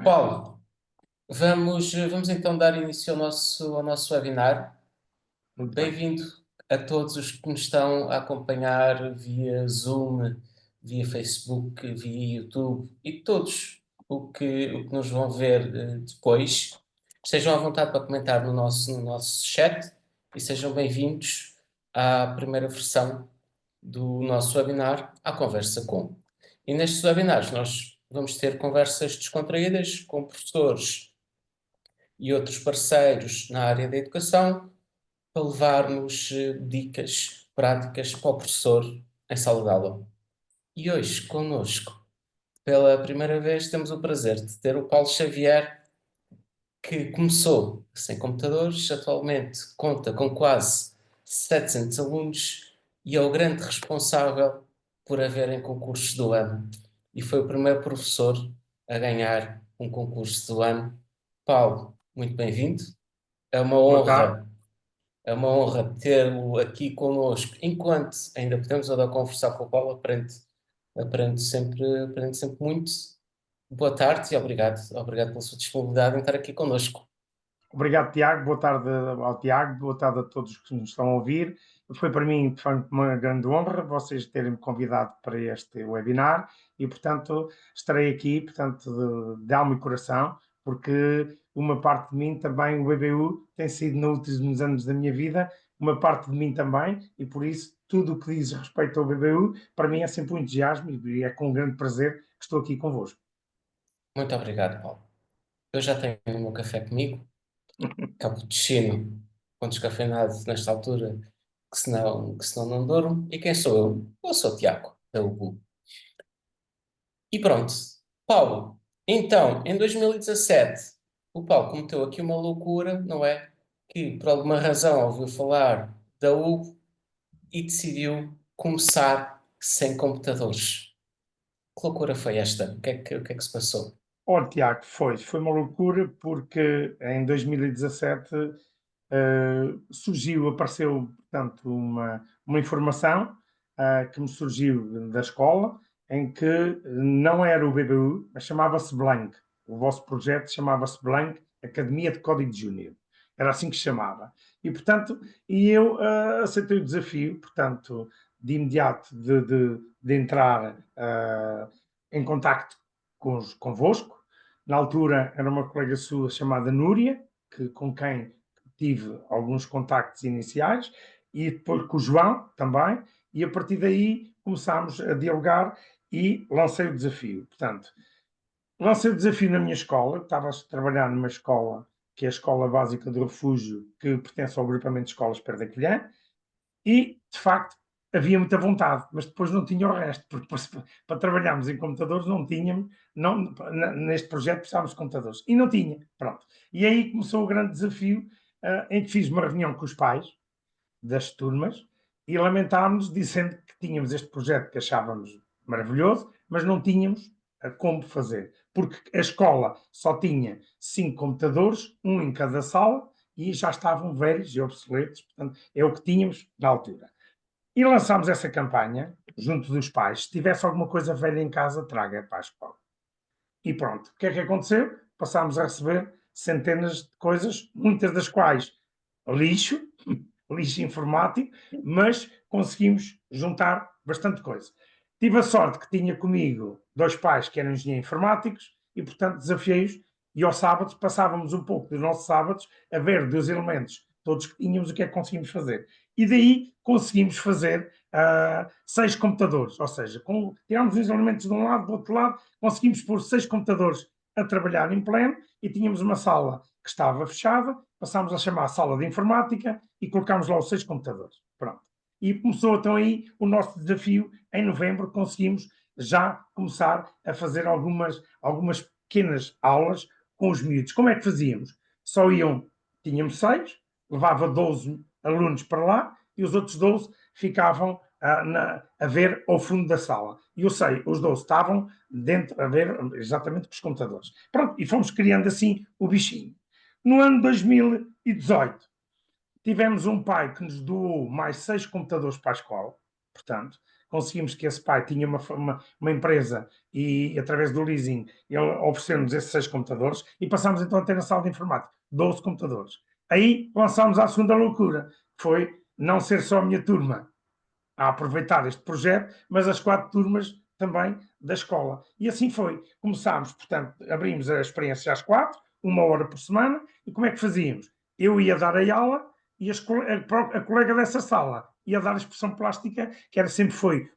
Paulo, vamos então dar início ao nosso webinar. Muito bem. Bem-vindo a todos os que nos estão a acompanhar via Zoom, via Facebook, via YouTube e todos o que nos vão ver depois. Estejam à vontade para comentar no nosso chat e sejam bem-vindos à primeira versão do nosso webinar, à Conversa Com. E nestes webinars nós vamos ter conversas descontraídas com professores e outros parceiros na área da educação para levar-nos dicas práticas para o professor em sala de aula. E hoje, connosco, pela primeira vez, temos o prazer de ter o Paulo Xavier, que começou sem computadores, atualmente conta com quase 700 alunos e é o grande responsável por haverem concursos do ano. E foi o primeiro professor a ganhar um concurso do ano. Paulo, muito bem-vindo. É uma Boa tarde. honra, é uma honra tê-lo aqui connosco. Enquanto ainda podemos andar a conversar com o Paulo, aprendo sempre muito. Boa tarde e obrigado pela sua disponibilidade em estar aqui connosco. Obrigado, Tiago. Boa tarde ao Tiago. Boa tarde a todos que nos estão a ouvir. Foi para mim, de facto, uma grande honra vocês terem-me convidado para este webinar e, portanto, estarei aqui, portanto, de alma e coração, porque uma parte de mim também, o BBU, tem sido nos últimos anos da minha vida, uma parte de mim também, e por isso tudo o que diz respeito ao BBU, para mim é sempre um entusiasmo e é com um grande prazer que estou aqui convosco. Muito obrigado, Paulo. Eu já tenho o meu café comigo, cappuccino com descafeinado nesta altura, que senão não durmo. E quem sou eu? Eu sou o Tiago, da UBU. E pronto. Paulo, então, em 2017, o Paulo cometeu aqui uma loucura, não é? Que por alguma razão ouviu falar da UBU e decidiu começar sem computadores. Que loucura foi esta? O que é que se passou? Olha, Tiago, foi uma loucura porque em 2017 surgiu, apareceu, portanto, uma informação que me surgiu da escola em que não era o BBU, mas chamava-se Blank. O vosso projeto chamava-se Blank Academia de Código Júnior. Era assim que se chamava. E, portanto, eu aceitei o desafio, portanto, de imediato de entrar em contacto convosco. Na altura era uma colega sua chamada Núria, com quem tive alguns contactos iniciais, e depois com o João também, e a partir daí começámos a dialogar e lancei o desafio. Portanto, lancei o desafio na minha escola, estava a trabalhar numa escola, que é a Escola Básica do Refúgio, que pertence ao agrupamento de escolas Perdaquilhã, e, de facto, havia muita vontade, mas depois não tinha o resto, porque para trabalharmos em computadores não tínhamos, não, neste projeto precisávamos de computadores, e não tinha, pronto. E aí começou o grande desafio, em que fiz uma reunião com os pais das turmas e lamentámos, dizendo que tínhamos este projeto que achávamos maravilhoso, mas não tínhamos como fazer, porque a escola só tinha 5 computadores, um em cada sala, e já estavam velhos e obsoletos, portanto, é o que tínhamos na altura. E lançámos essa campanha, junto dos pais, se tivesse alguma coisa velha em casa, traga para a escola. E pronto, o que é que aconteceu? Passámos a receber centenas de coisas, muitas das quais lixo, lixo informático, mas conseguimos juntar bastante coisa. Tive a sorte que tinha comigo 2 pais que eram engenheiros informáticos e, portanto, desafiei-os e aos sábados passávamos um pouco dos nossos sábados a ver dos elementos todos que tínhamos o que é que conseguimos fazer. E daí conseguimos fazer 6 computadores, ou seja, tirámos os elementos de um lado, do outro lado, conseguimos pôr 6 computadores a trabalhar em pleno e tínhamos uma sala que estava fechada, passámos a chamar a sala de informática e colocámos lá os 6 computadores. Pronto. E começou então aí o nosso desafio. Em novembro conseguimos já começar a fazer algumas pequenas aulas com os miúdos. Como é que fazíamos? Só iam, tínhamos 6, levava 12 alunos para lá e os outros 12 ficavam a ver ao fundo da sala. E eu sei, os 12 estavam dentro a ver exatamente com os computadores. Pronto, e fomos criando assim o bichinho. No ano 2018, tivemos um pai que nos doou mais 6 computadores para a escola, portanto, conseguimos que esse pai tinha uma empresa e, através do leasing, ele ofereceu-nos esses 6 computadores e passámos então a ter na sala de informática 12 computadores. Aí lançámos a segunda loucura, foi não ser só a minha turma a aproveitar este projeto, mas as 4 turmas também da escola. E assim foi. Começámos, portanto, abrimos a experiência às 4, 1 hora por semana, e como é que fazíamos? Eu ia dar a aula e a colega dessa sala ia dar a expressão plástica, que era, sempre foi,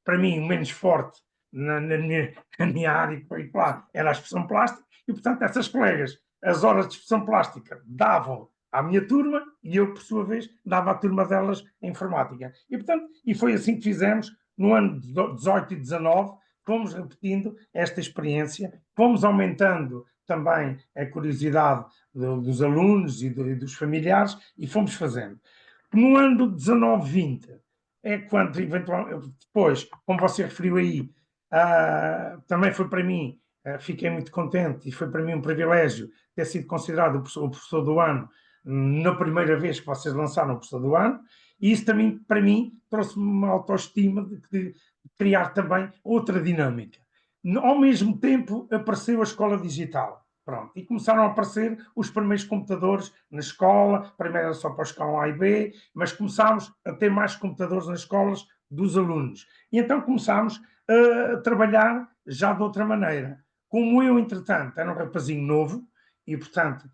para mim, o menos forte na minha área, e claro, era a expressão plástica, e portanto essas colegas, as horas de expressão plástica davam à minha turma e eu, por sua vez, dava à turma delas a informática. E, portanto, e foi assim que fizemos no ano 18 e 19, fomos repetindo esta experiência, fomos aumentando também a curiosidade dos alunos e dos familiares e fomos fazendo. No ano 19-20 é quando, eventualmente, depois, como você referiu aí, também foi para mim, fiquei muito contente e foi para mim um privilégio ter sido considerado o professor do ano na primeira vez que vocês lançaram o professor do ano, e isso também, para mim, trouxe-me uma autoestima de criar também outra dinâmica. Ao mesmo tempo, apareceu a escola digital. Pronto, e começaram a aparecer os primeiros computadores na escola, primeiro era só para a escola A e B, mas começámos a ter mais computadores nas escolas dos alunos. E então começámos a trabalhar já de outra maneira. Como eu, entretanto, era um rapazinho novo, e portanto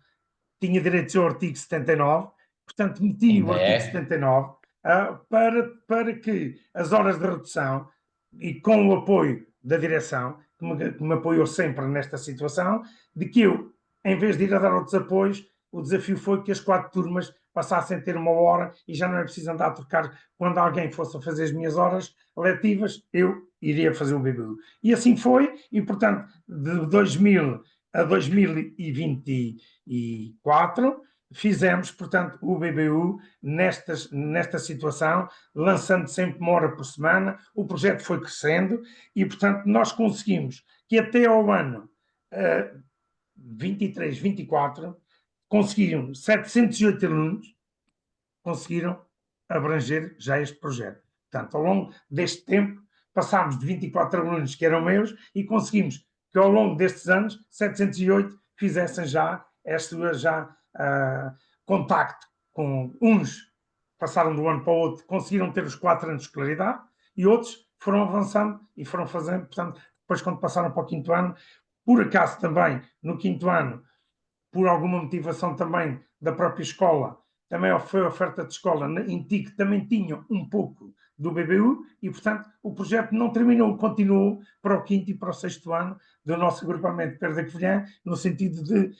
tinha direitos ao artigo 79, portanto meti o Ainda artigo é. 79 para que as horas de redução, e com o apoio da direção, que me apoiou sempre nesta situação, de que eu, em vez de ir a dar outros apoios, o desafio foi que as 4 turmas passassem a ter 1 hora e já não é preciso andar a trocar. Quando alguém fosse a fazer as minhas horas letivas, eu iria fazer o BBU. E assim foi, e portanto, de 2000 a 2024, fizemos, portanto, o BBU nesta situação, lançando sempre 1 hora por semana. O projeto foi crescendo e, portanto, nós conseguimos que até ao ano 23, 24, conseguiram 708 alunos, conseguiram abranger já este projeto. Portanto, ao longo deste tempo, passámos de 24 alunos que eram meus e conseguimos que ao longo destes anos 708 fizessem já contacto com uns, passaram de um ano para o outro, conseguiram ter os 4 anos de escolaridade e outros foram avançando e foram fazendo, portanto, depois quando passaram para o 5º ano, por acaso também no 5º ano, por alguma motivação também da própria escola, também foi oferta de escola em TIC, que também tinha um pouco do BBU e, portanto, o projeto não terminou, continuou para o 5º e para o 6º ano do nosso agrupamento de Pedro da Covilhã, no sentido de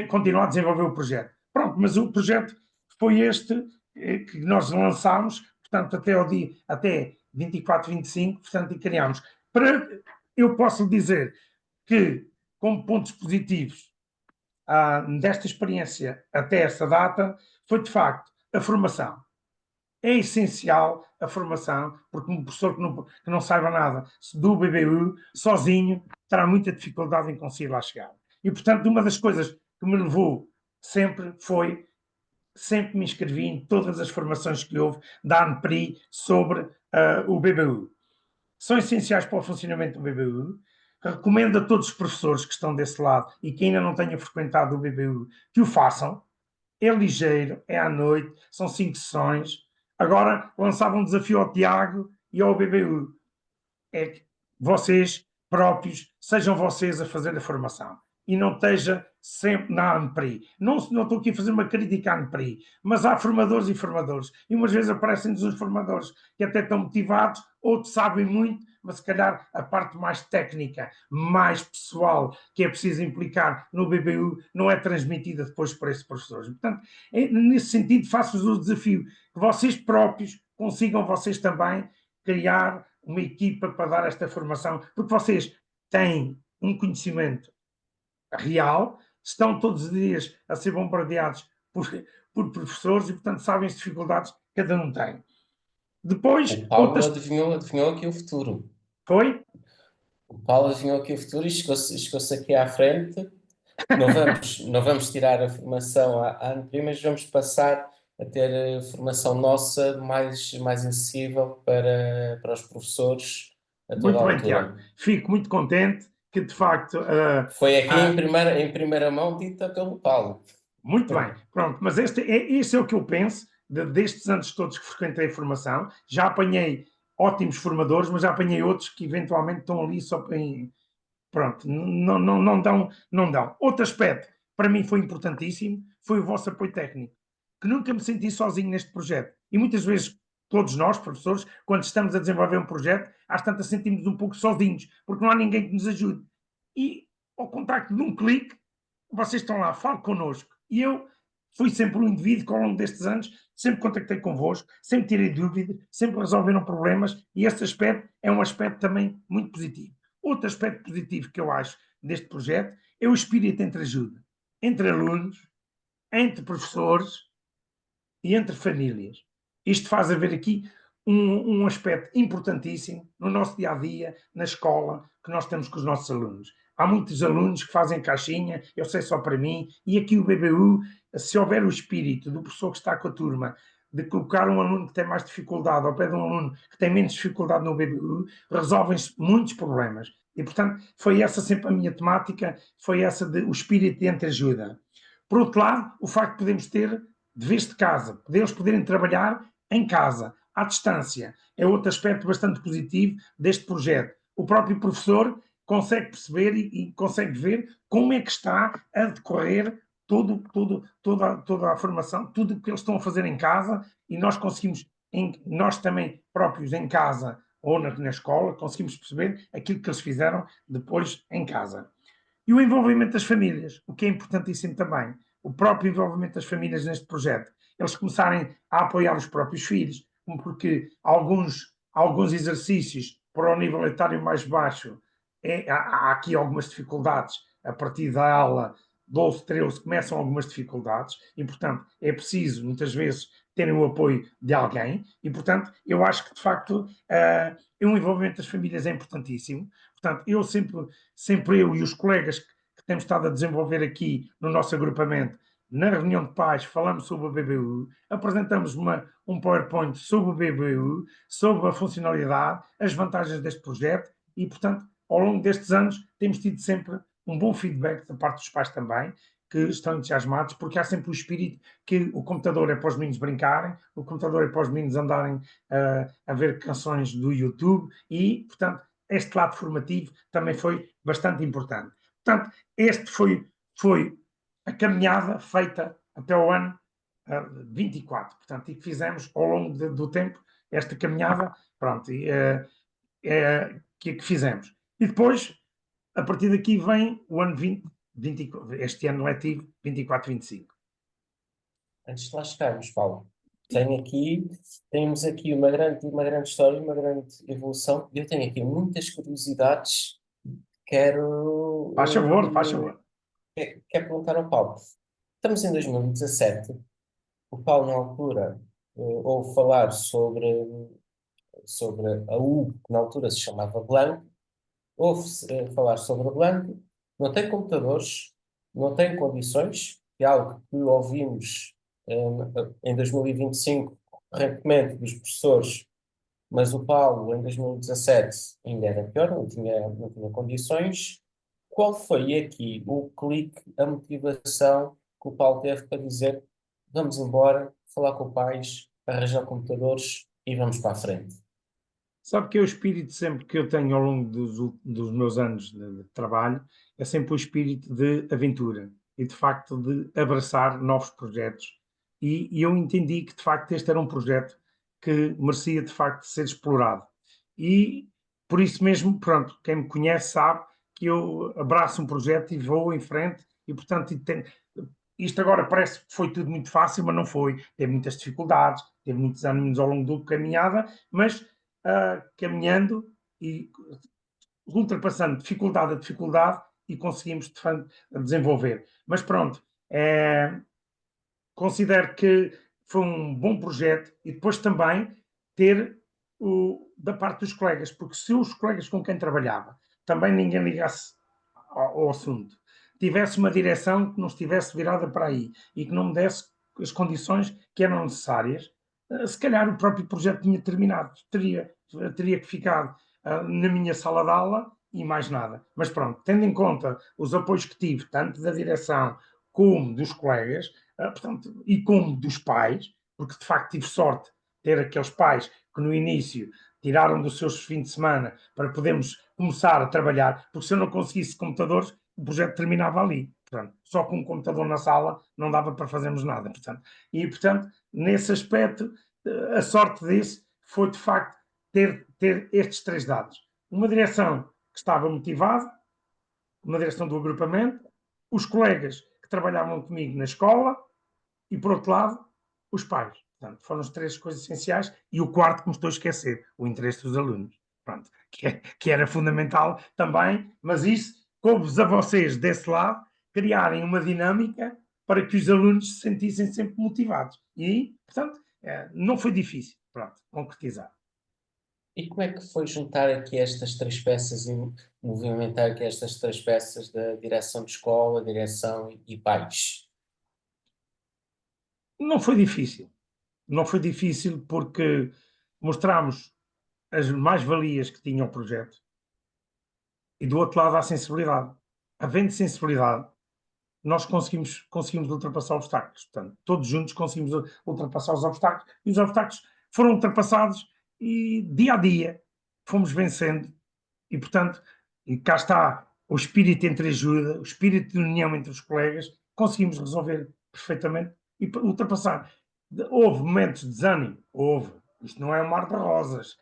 continuar a desenvolver o projeto. Pronto, mas o projeto foi este que nós lançámos, portanto, até 24, 25, portanto, e criámos. Eu posso dizer que, como pontos positivos, desta experiência até essa data, foi de facto a formação. É essencial a formação, porque um professor que não saiba nada do BBU, sozinho, terá muita dificuldade em conseguir lá chegar. E, portanto, uma das coisas que me levou sempre me inscrevi em todas as formações que houve da ANPRI sobre o BBU. São essenciais para o funcionamento do BBU. Recomendo a todos os professores que estão desse lado e que ainda não tenham frequentado o BBU que o façam. É ligeiro, é à noite, são 5 sessões. Agora lançava um desafio ao Tiago e ao BBU. É que vocês próprios sejam vocês a fazer a formação e não esteja sempre na ANPRI. Não estou aqui a fazer uma crítica à ANPRI, mas há formadores e formadores. E umas vezes aparecem-nos uns formadores que até estão motivados, outros sabem muito, mas se calhar a parte mais técnica, mais pessoal, que é preciso implicar no BBU, não é transmitida depois por esses professores. Portanto, nesse sentido, faço-vos o desafio que vocês próprios consigam vocês também criar uma equipa para dar esta formação, porque vocês têm um conhecimento real, estão todos os dias a ser bombardeados por professores e, portanto, sabem as dificuldades que cada um tem. O Depois, Paulo adivinhou aqui o futuro. Foi? O Paulo adivinhou aqui o futuro e chegou-se aqui à frente. Não vamos tirar a formação à ANPRI, mas vamos passar a ter formação nossa mais acessível para os professores a toda a Muito bem, Tiago. altura. Fico muito contente que, de facto, Foi aqui em primeira mão dita pelo Paulo. muito bem, pronto, mas este é o que eu penso destes anos todos que frequentei a formação. Já apanhei ótimos formadores, mas já apanhei outros que eventualmente estão ali só para. Pronto, não dão. Outro aspecto, para mim foi importantíssimo, foi o vosso apoio técnico, que nunca me senti sozinho neste projeto. E muitas vezes, todos nós, professores, quando estamos a desenvolver um projeto, às tantas sentimos um pouco sozinhos, porque não há ninguém que nos ajude. E ao contacto de um clique, vocês estão lá, falam connosco. E eu fui sempre um indivíduo que ao longo destes anos sempre contactei convosco, sempre tirei dúvidas, sempre resolveram problemas e este aspecto é um aspecto também muito positivo. Outro aspecto positivo que eu acho deste projeto é o espírito entre ajuda, entre alunos, entre professores e entre famílias. Isto faz haver aqui um aspecto importantíssimo no nosso dia a dia, na escola, que nós temos com os nossos alunos. Há muitos alunos que fazem caixinha, eu sei só para mim, e aqui o BBU, se houver o espírito do professor que está com a turma, de colocar um aluno que tem mais dificuldade ao pé de um aluno que tem menos dificuldade no BBU, resolvem-se muitos problemas. E, portanto, foi essa sempre a minha temática, foi essa de o espírito de entreajuda. Por outro lado, o facto de podermos ter deveres de casa, eles poderem trabalhar em casa, à distância, é outro aspecto bastante positivo deste projeto. O próprio professor consegue perceber e consegue ver como é que está a decorrer toda a formação, tudo o que eles estão a fazer em casa e nós conseguimos, nós também próprios em casa ou na escola, conseguimos perceber aquilo que eles fizeram depois em casa. E o envolvimento das famílias, o que é importantíssimo também. O próprio envolvimento das famílias neste projeto. Eles começarem a apoiar os próprios filhos, porque alguns exercícios para o nível etário mais baixo, há aqui algumas dificuldades. A partir da aula 12, 13, começam algumas dificuldades e, portanto, é preciso, muitas vezes, terem o apoio de alguém e, portanto, eu acho que, de facto, o envolvimento das famílias é importantíssimo. Portanto, sempre eu e os colegas que temos estado a desenvolver aqui no nosso agrupamento, na reunião de pais, falamos sobre o BBU, apresentamos um PowerPoint sobre o BBU, sobre a funcionalidade, as vantagens deste projeto e, portanto, ao longo destes anos temos tido sempre um bom feedback da parte dos pais também, que estão entusiasmados, porque há sempre o espírito que o computador é para os meninos brincarem, o computador é para os meninos andarem a ver canções do YouTube e, portanto, este lado formativo também foi bastante importante. Portanto, este foi a caminhada feita até o ano 24, portanto, e que fizemos ao longo do tempo esta caminhada, pronto, que fizemos. E depois, a partir daqui vem o ano 20, este ano letivo 24-25. Antes de lá chegarmos, Paulo, temos aqui uma grande história, uma grande evolução. Eu tenho aqui muitas curiosidades. Faz favor, faz Quero, favor. quero perguntar ao Paulo. Estamos em 2017. O Paulo, na altura, ouve falar sobre a U, que na altura se chamava Blanco, ouve-se falar sobre a Blanco, não tem computadores, não tem condições, que é algo que ouvimos em 2025 recentemente dos professores, mas o Paulo em 2017 ainda era pior, não tinha condições. Qual foi aqui o clique, a motivação que o Paulo teve para dizer vamos embora, falar com os pais, arranjar computadores e vamos para a frente? Sabe que é o espírito sempre que eu tenho ao longo dos meus anos de trabalho, é sempre o espírito de aventura e de facto de abraçar novos projetos. E eu entendi que de facto este era um projeto que merecia de facto ser explorado. E por isso mesmo, pronto, quem me conhece sabe que eu abraço um projeto e vou em frente e portanto isto agora parece que foi tudo muito fácil, mas não foi. Teve muitas dificuldades, teve muitos anos ao longo da caminhada, mas caminhando e ultrapassando dificuldade a dificuldade e conseguimos de facto desenvolver. Mas pronto, considero que foi um bom projeto e depois também ter da parte dos colegas, porque se os colegas com quem trabalhava também ninguém ligasse ao assunto, tivesse uma direção que não estivesse virada para aí e que não me desse as condições que eram necessárias, se calhar o próprio projeto tinha terminado, teria que ficar na minha sala de aula e mais nada. Mas pronto, tendo em conta os apoios que tive, tanto da direção como dos colegas, portanto, e como dos pais, porque de facto tive sorte de ter aqueles pais que no início tiraram dos seus fins de semana para podermos começar a trabalhar, porque se eu não conseguisse computadores, o projeto terminava ali. Portanto, só com um computador na sala não dava para fazermos nada. Portanto, nesse aspecto, a sorte disso foi de facto ter estes 3 dados. Uma direção que estava motivada, uma direção do agrupamento, os colegas que trabalhavam comigo na escola e, por outro lado, os pais. Portanto, foram as 3 coisas essenciais e o quarto que me estou a esquecer, o interesse dos alunos. Pronto, que era fundamental também, mas isso coube-vos a vocês, desse lado, criarem uma dinâmica para que os alunos se sentissem sempre motivados. E, portanto, não foi difícil, pronto, concretizar. E como é que foi juntar aqui estas 3 peças e movimentar aqui estas 3 peças da direção de escola, direção e pais? Não foi difícil. Não foi difícil porque mostramos as mais-valias que tinha o projeto e do outro lado há sensibilidade. Havendo sensibilidade, nós conseguimos ultrapassar obstáculos. Portanto, todos juntos conseguimos ultrapassar os obstáculos e os obstáculos foram ultrapassados e dia a dia fomos vencendo e, portanto, e cá está o espírito entre ajuda, o espírito de união entre os colegas, conseguimos resolver perfeitamente e ultrapassar. Houve momentos de desânimo, houve. Isto não é um mar de rosas,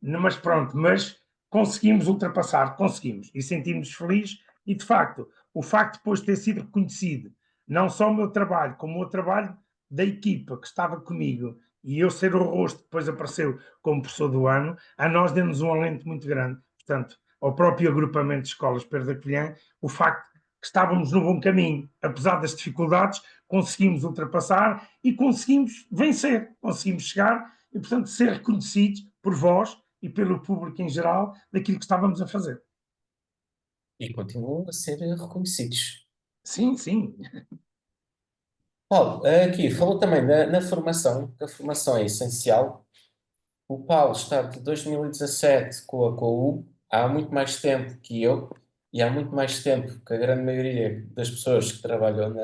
mas pronto, mas conseguimos ultrapassar, conseguimos e sentimos felizes e de facto, o facto de depois ter sido reconhecido, não só o meu trabalho, como o trabalho da equipa que estava comigo e eu ser o rosto que depois apareceu como professor do ano, a nós deu-nos um alento muito grande. Portanto, ao próprio agrupamento de escolas Pedro da Covilhã, o facto que estávamos no bom caminho, apesar das dificuldades, conseguimos ultrapassar e conseguimos vencer, conseguimos chegar e, portanto, ser reconhecidos por vós e pelo público em geral daquilo que estávamos a fazer. E continuam a ser reconhecidos. Sim, sim. Paulo, aqui falou também na formação, que a formação é essencial. O Paulo está de 2017 com a U, há muito mais tempo que eu e há muito mais tempo que a grande maioria das pessoas que trabalham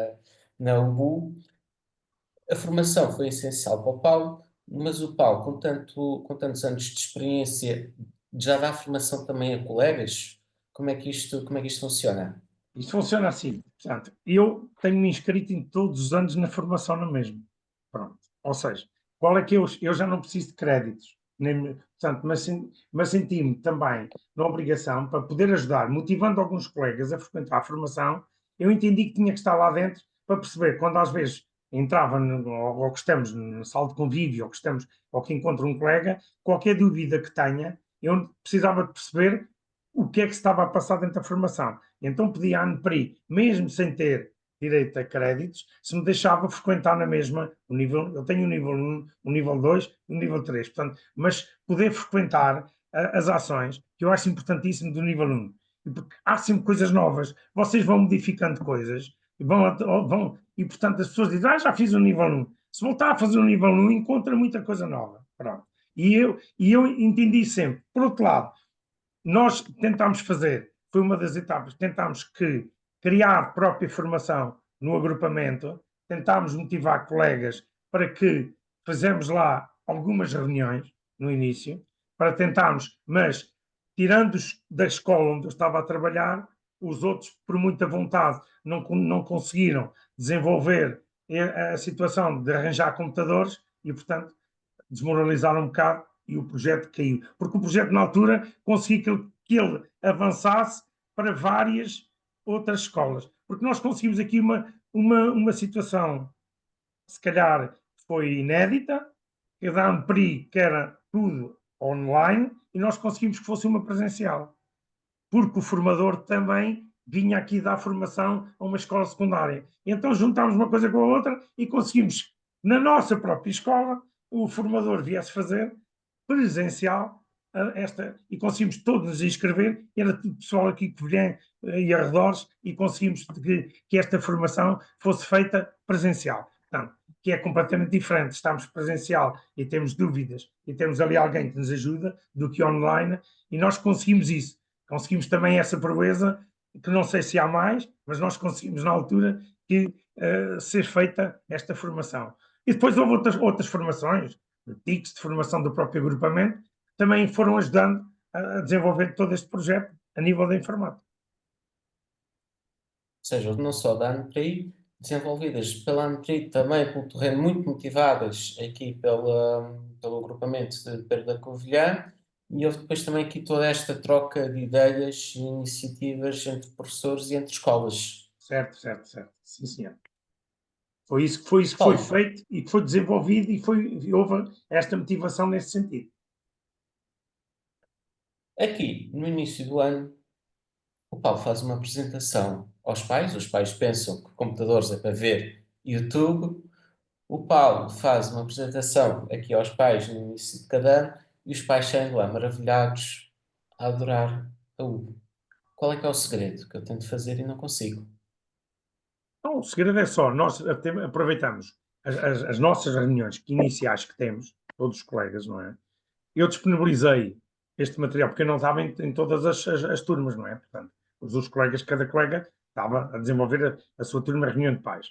na UBU. A formação foi essencial para o Paulo, mas o Paulo, com tantos anos de experiência, já dá formação também a colegas? Como é que isto funciona? Isto funciona assim. Portanto, eu tenho-me inscrito em todos os anos na formação na mesma. Pronto. Ou seja, qual é que eu já não preciso de créditos. Portanto, mas senti-me também na obrigação para poder ajudar, motivando alguns colegas a frequentar a formação, eu entendi que tinha que estar lá dentro para perceber quando às vezes entrava ou que estamos na sala de convívio ou que encontro um colega, qualquer dúvida que tenha, eu precisava de perceber o que é que se estava a passar dentro da formação. Então pedia à ANPRI, mesmo sem ter direito a créditos, se me deixava frequentar na mesma o nível, eu tenho o nível 1, o nível 2 e o nível 3, portanto, mas poder frequentar as ações, que eu acho importantíssimo do nível 1. Porque há sempre coisas novas, vocês vão modificando coisas, e portanto as pessoas dizem, já fiz o nível 1. Se voltar a fazer o nível 1, encontra muita coisa nova. Pronto. E eu entendi sempre. Por outro lado, nós tentámos fazer, foi uma das etapas, tentámos criar própria formação no agrupamento, tentámos motivar colegas para que fizemos lá algumas reuniões no início, para tentarmos, mas tirando-os da escola onde eu estava a trabalhar, os outros, por muita vontade, não conseguiram desenvolver a situação de arranjar computadores e, portanto, desmoralizaram um bocado e o projeto caiu. Porque o projeto, na altura, conseguiu que ele avançasse para várias outras escolas. Porque nós conseguimos aqui uma situação, se calhar foi inédita, que da Ampri, que era tudo online, e nós conseguimos que fosse uma presencial. Porque o formador também vinha aqui dar formação a uma escola secundária. Então juntámos uma coisa com a outra e conseguimos, na nossa própria escola, o formador viesse fazer presencial e conseguimos todos nos inscrever, era tudo pessoal aqui que vinha e arredores, e conseguimos que esta formação fosse feita presencial. Portanto, que é completamente diferente. Estamos presencial e temos dúvidas e temos ali alguém que nos ajuda do que online, e nós conseguimos isso. Conseguimos também essa proeza, que não sei se há mais, mas nós conseguimos na altura que ser feita esta formação. E depois houve outras formações, TICs de formação do próprio agrupamento, que também foram ajudando a desenvolver todo este projeto a nível da informática. Ou seja, não só da ANPRI, desenvolvidas pela ANPRI, também pelo terreno, muito motivadas aqui pelo agrupamento de Pedro da Covilhã, e houve depois também aqui toda esta troca de ideias e iniciativas entre professores e entre escolas. Certo, certo, certo. Sim, senhor. Foi isso que foi Paulo, feito e que foi desenvolvido, e houve esta motivação nesse sentido. aqui no início do ano, o Paulo faz uma apresentação aos pais, os pais pensam que computadores é para ver YouTube. O Paulo faz uma apresentação aqui aos pais no início de cada ano e os pais saem de lá maravilhados a adorar a Hugo. Qual é que é o segredo que eu tento fazer e não consigo? Então, o segredo é só, nós aproveitamos as nossas reuniões iniciais que temos, todos os colegas, não é? Eu disponibilizei este material, porque eu não estava em todas as turmas, não é? Portanto, os colegas, cada colega estava a desenvolver a sua turma de reunião de pais.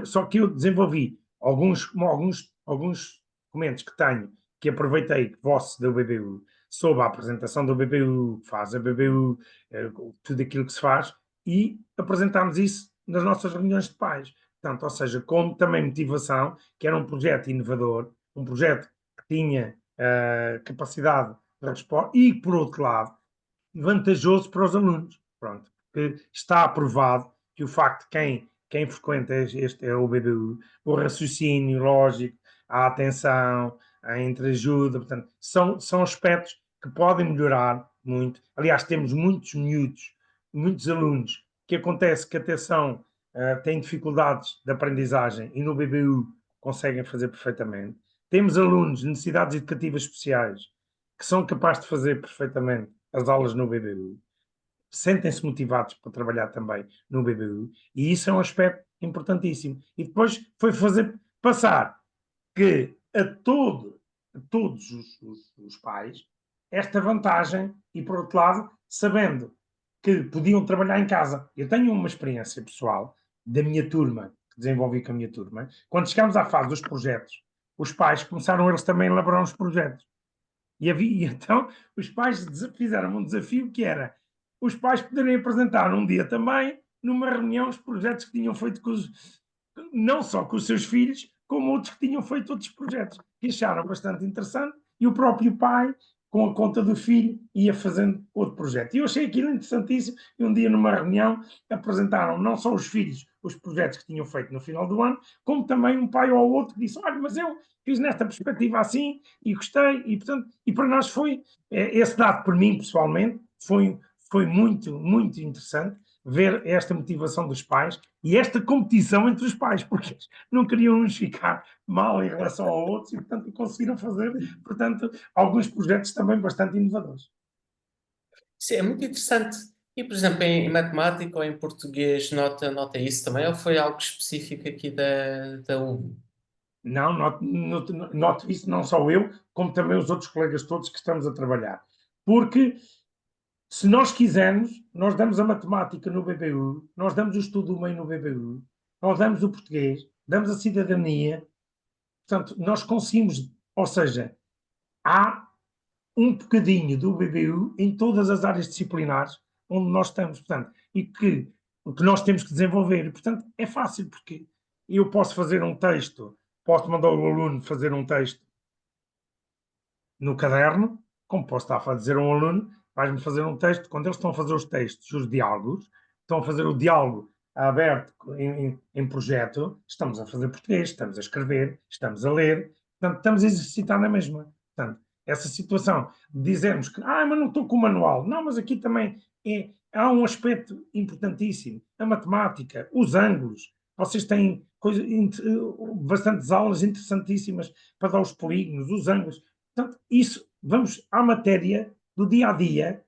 Só que eu desenvolvi alguns documentos que tenho, que aproveitei vosso da BBU, sobre a apresentação do BBU, que faz a BBU, tudo aquilo que se faz, e apresentámos isso nas nossas reuniões de pais. Portanto, ou seja, como também motivação, que era um projeto inovador, um projeto que tinha capacidade de resposta e, por outro lado, vantajoso para os alunos. Pronto, porque está aprovado que o facto de quem frequenta este é o BBU, o raciocínio lógico, a atenção, a entreajuda, portanto, são aspectos que podem melhorar muito. Aliás, temos muitos miúdos, muitos alunos, que acontece que a atenção tem dificuldades de aprendizagem e no BBU conseguem fazer perfeitamente. Temos alunos de necessidades educativas especiais que são capazes de fazer perfeitamente as aulas no BBU, sentem-se motivados para trabalhar também no BBU, e isso é um aspecto importantíssimo. E depois foi fazer passar que a todos os pais esta vantagem, e por outro lado, sabendo que podiam trabalhar em casa. Eu tenho uma experiência pessoal da minha turma, que desenvolvi com a minha turma. Quando chegámos à fase dos projetos, os pais começaram eles também a elaborar os projetos. E então os pais fizeram um desafio que era os pais poderem apresentar um dia também, numa reunião, os projetos que tinham feito não só com os seus filhos, como outros que tinham feito outros projetos, que acharam bastante interessante, e o próprio pai, com a conta do filho, ia fazendo outro projeto. E eu achei aquilo interessantíssimo, e um dia numa reunião apresentaram não só os filhos os projetos que tinham feito no final do ano, como também um pai ou outro que disse, olha, mas eu fiz nesta perspectiva assim, e gostei, e portanto, e para nós foi, esse dado por mim pessoalmente, foi muito, muito interessante ver esta motivação dos pais e esta competição entre os pais, porque eles não queriam uns ficar mal em relação a outros e, portanto, conseguiram fazer, portanto, alguns projetos também bastante inovadores. Isso é muito interessante. E, por exemplo, em matemática ou em português, nota isso também? Ou foi algo específico aqui da Hugo? Não, noto isso não só eu, como também os outros colegas todos que estamos a trabalhar. Porque se nós quisermos, nós damos a matemática no BBU, nós damos o estudo do meio no BBU, nós damos o português, damos a cidadania, portanto, nós conseguimos, ou seja, há um bocadinho do BBU em todas as áreas disciplinares onde nós estamos, portanto, e que o que nós temos que desenvolver, e, portanto, é fácil, porque eu posso fazer um texto, posso mandar o aluno fazer um texto no caderno, como posso estar a fazer um aluno, vais-me fazer um texto, quando eles estão a fazer os textos, os diálogos, estão a fazer o diálogo aberto em projeto, estamos a fazer português, estamos a escrever, estamos a ler, portanto, estamos a exercitar na mesma. Portanto, essa situação de dizermos que, mas não estou com o manual, não, mas aqui também há um aspecto importantíssimo, a matemática, os ângulos, vocês têm bastantes aulas interessantíssimas para dar os polígonos, os ângulos, portanto, isso, vamos à matéria do dia a dia,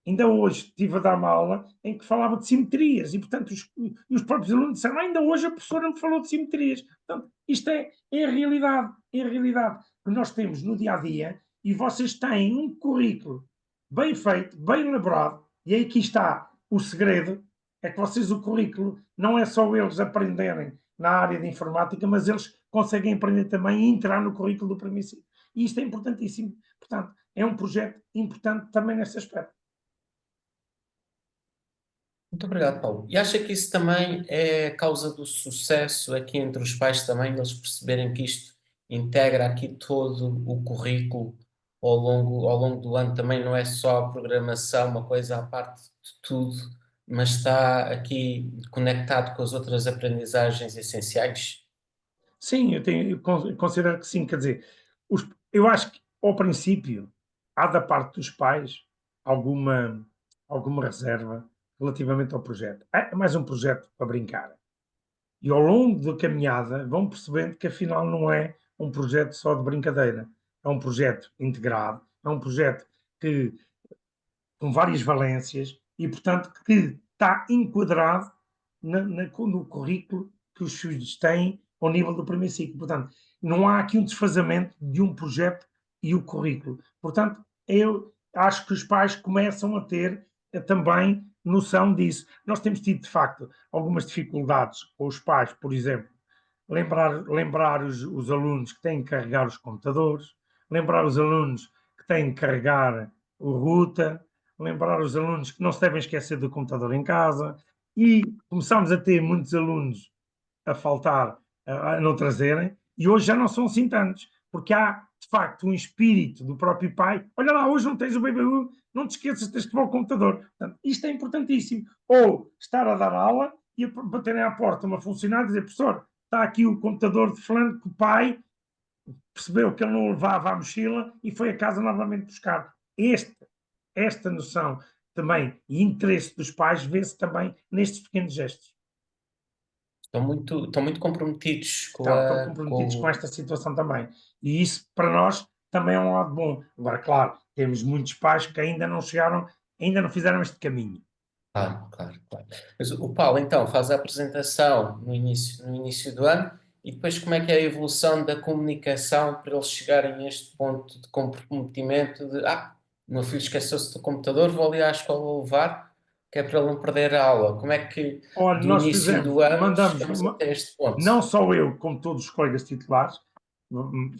Ainda hoje estive a dar uma aula em que falava de simetrias e, portanto, os próprios alunos disseram: ainda hoje a professora me falou de simetrias. Portanto, isto é a realidade, é a realidade que nós temos no dia a dia e vocês têm um currículo bem feito, bem elaborado, e aí aqui está o segredo: é que vocês, o currículo, não é só eles aprenderem na área de informática, mas eles conseguem aprender também e entrar no currículo do primeiro ciclo. E isto é importantíssimo. Portanto, é um projeto importante também nesse aspecto. Muito obrigado, Paulo. E acha que isso também é causa do sucesso aqui entre os pais também, eles perceberem que isto integra aqui todo o currículo ao longo do ano, também não é só a programação, uma coisa à parte de tudo, mas está aqui conectado com as outras aprendizagens essenciais? Sim, eu considero que sim, quer dizer, eu acho que ao princípio há da parte dos pais alguma, alguma reserva relativamente ao projeto. É mais um projeto para brincar. E ao longo da caminhada vão percebendo que afinal não é um projeto só de brincadeira, é um projeto integrado, é um projeto que com várias valências e, portanto, que está enquadrado no currículo que os filhos têm ao nível do primeiro ciclo. Portanto, não há aqui um desfazamento de um projeto e o currículo. Portanto, eu acho que os pais começam a ter também noção disso. Nós temos tido, de facto, algumas dificuldades com os pais, por exemplo, lembrar os alunos que têm que carregar os computadores, lembrar os alunos que têm que carregar o router, lembrar os alunos que não se devem esquecer do computador em casa, e começámos a ter muitos alunos a faltar, a não trazerem, e hoje já não são assim tantos, porque há de facto um espírito do próprio pai: olha lá, hoje não tens o BBU, não te esqueças, tens que levar o computador. Portanto, isto é importantíssimo. Ou estar a dar aula e baterem à porta uma funcionária e dizer: professor, está aqui o computador de fulano que o pai percebeu que ele não levava a mochila e foi a casa novamente buscar. Esta noção também e interesse dos pais vê-se também nestes pequenos gestos. Estão muito comprometidos Estão com comprometidos com esta situação também. E isso, para nós, também é um lado bom. Agora, claro, temos muitos pais que ainda não chegaram, ainda não fizeram este caminho. Claro, claro, claro. Mas o Paulo, então, faz a apresentação no início do ano e depois como é que é a evolução da comunicação para eles chegarem a este ponto de comprometimento de o meu filho esqueceu-se do computador, vou ali à escola levar, que é para ele não perder a aula. Como é que Olha, do nós início fizemos, do ano mandamos, chegamos até este ponto? não só eu, como todos os colegas titulares,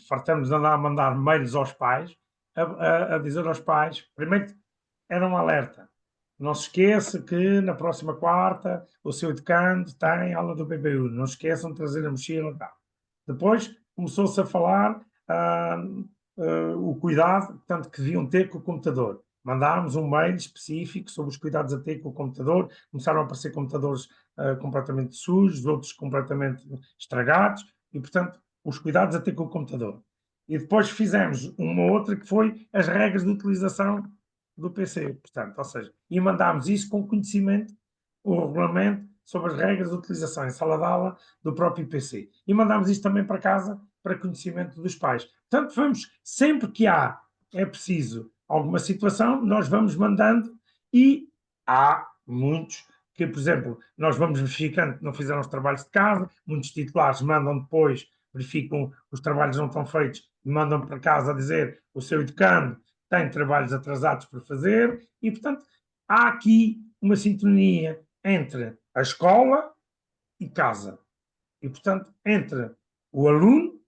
fartamos de andar a mandar mails aos pais, a dizer aos pais, primeiro era um alerta. Não se esqueça que na próxima quarta o seu educando tem aula do BBU. Não se esqueçam de trazer a mochila e tal. Depois começou-se a falar o cuidado, portanto, que deviam ter com o computador. Mandámos um mail específico sobre os cuidados a ter com o computador. Começaram a aparecer computadores completamente sujos, outros completamente estragados, e, portanto, os cuidados a ter com o computador. E depois fizemos uma outra que foi as regras de utilização do PC, portanto, ou seja, e mandámos isso com conhecimento, o regulamento sobre as regras de utilização em sala de aula do próprio PC. E mandámos isso também para casa para conhecimento dos pais. Portanto, vamos, sempre que é preciso alguma situação, nós vamos mandando e há muitos que, por exemplo, nós vamos verificando que não fizeram os trabalhos de casa, muitos titulares mandam depois, verificam os trabalhos não estão feitos e mandam para casa a dizer o seu educando tem trabalhos atrasados por fazer e, portanto, há aqui uma sintonia entre a escola e casa. E, portanto, entre o aluno,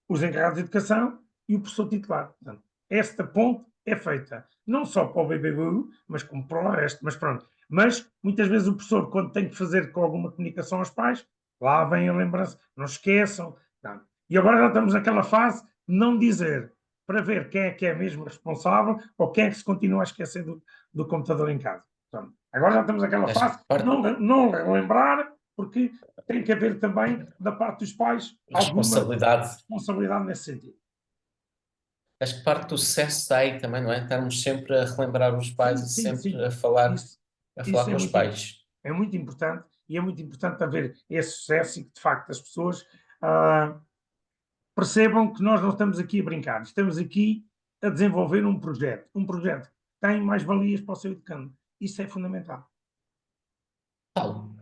os encarregados de educação e o professor titular. Portanto, esta ponte é feita não só para o BBU, mas como para o resto. Mas pronto. Mas muitas vezes o professor, quando tem que fazer com alguma comunicação aos pais, lá vem a lembrança, não esqueçam. Não. E agora já estamos naquela fase de não dizer, para ver quem é mesmo responsável ou quem é que se continua a esquecer do computador em casa. Portanto, agora já estamos naquela Acho que fase de não relembrar, porque tem que haver também, da parte dos pais, alguma responsabilidade. responsabilidade nesse sentido. Acho que parte do sucesso está aí também, não é? Estarmos sempre a relembrar os pais Sim, e sim, sempre sim. Isso, a isso falar com os pais. é muito importante e é muito importante haver esse sucesso e que, de facto, as pessoas ah, percebam que nós não estamos aqui a brincar, estamos aqui a desenvolver um projeto tem mais valias para o seu educando. Isso é fundamental. Paulo,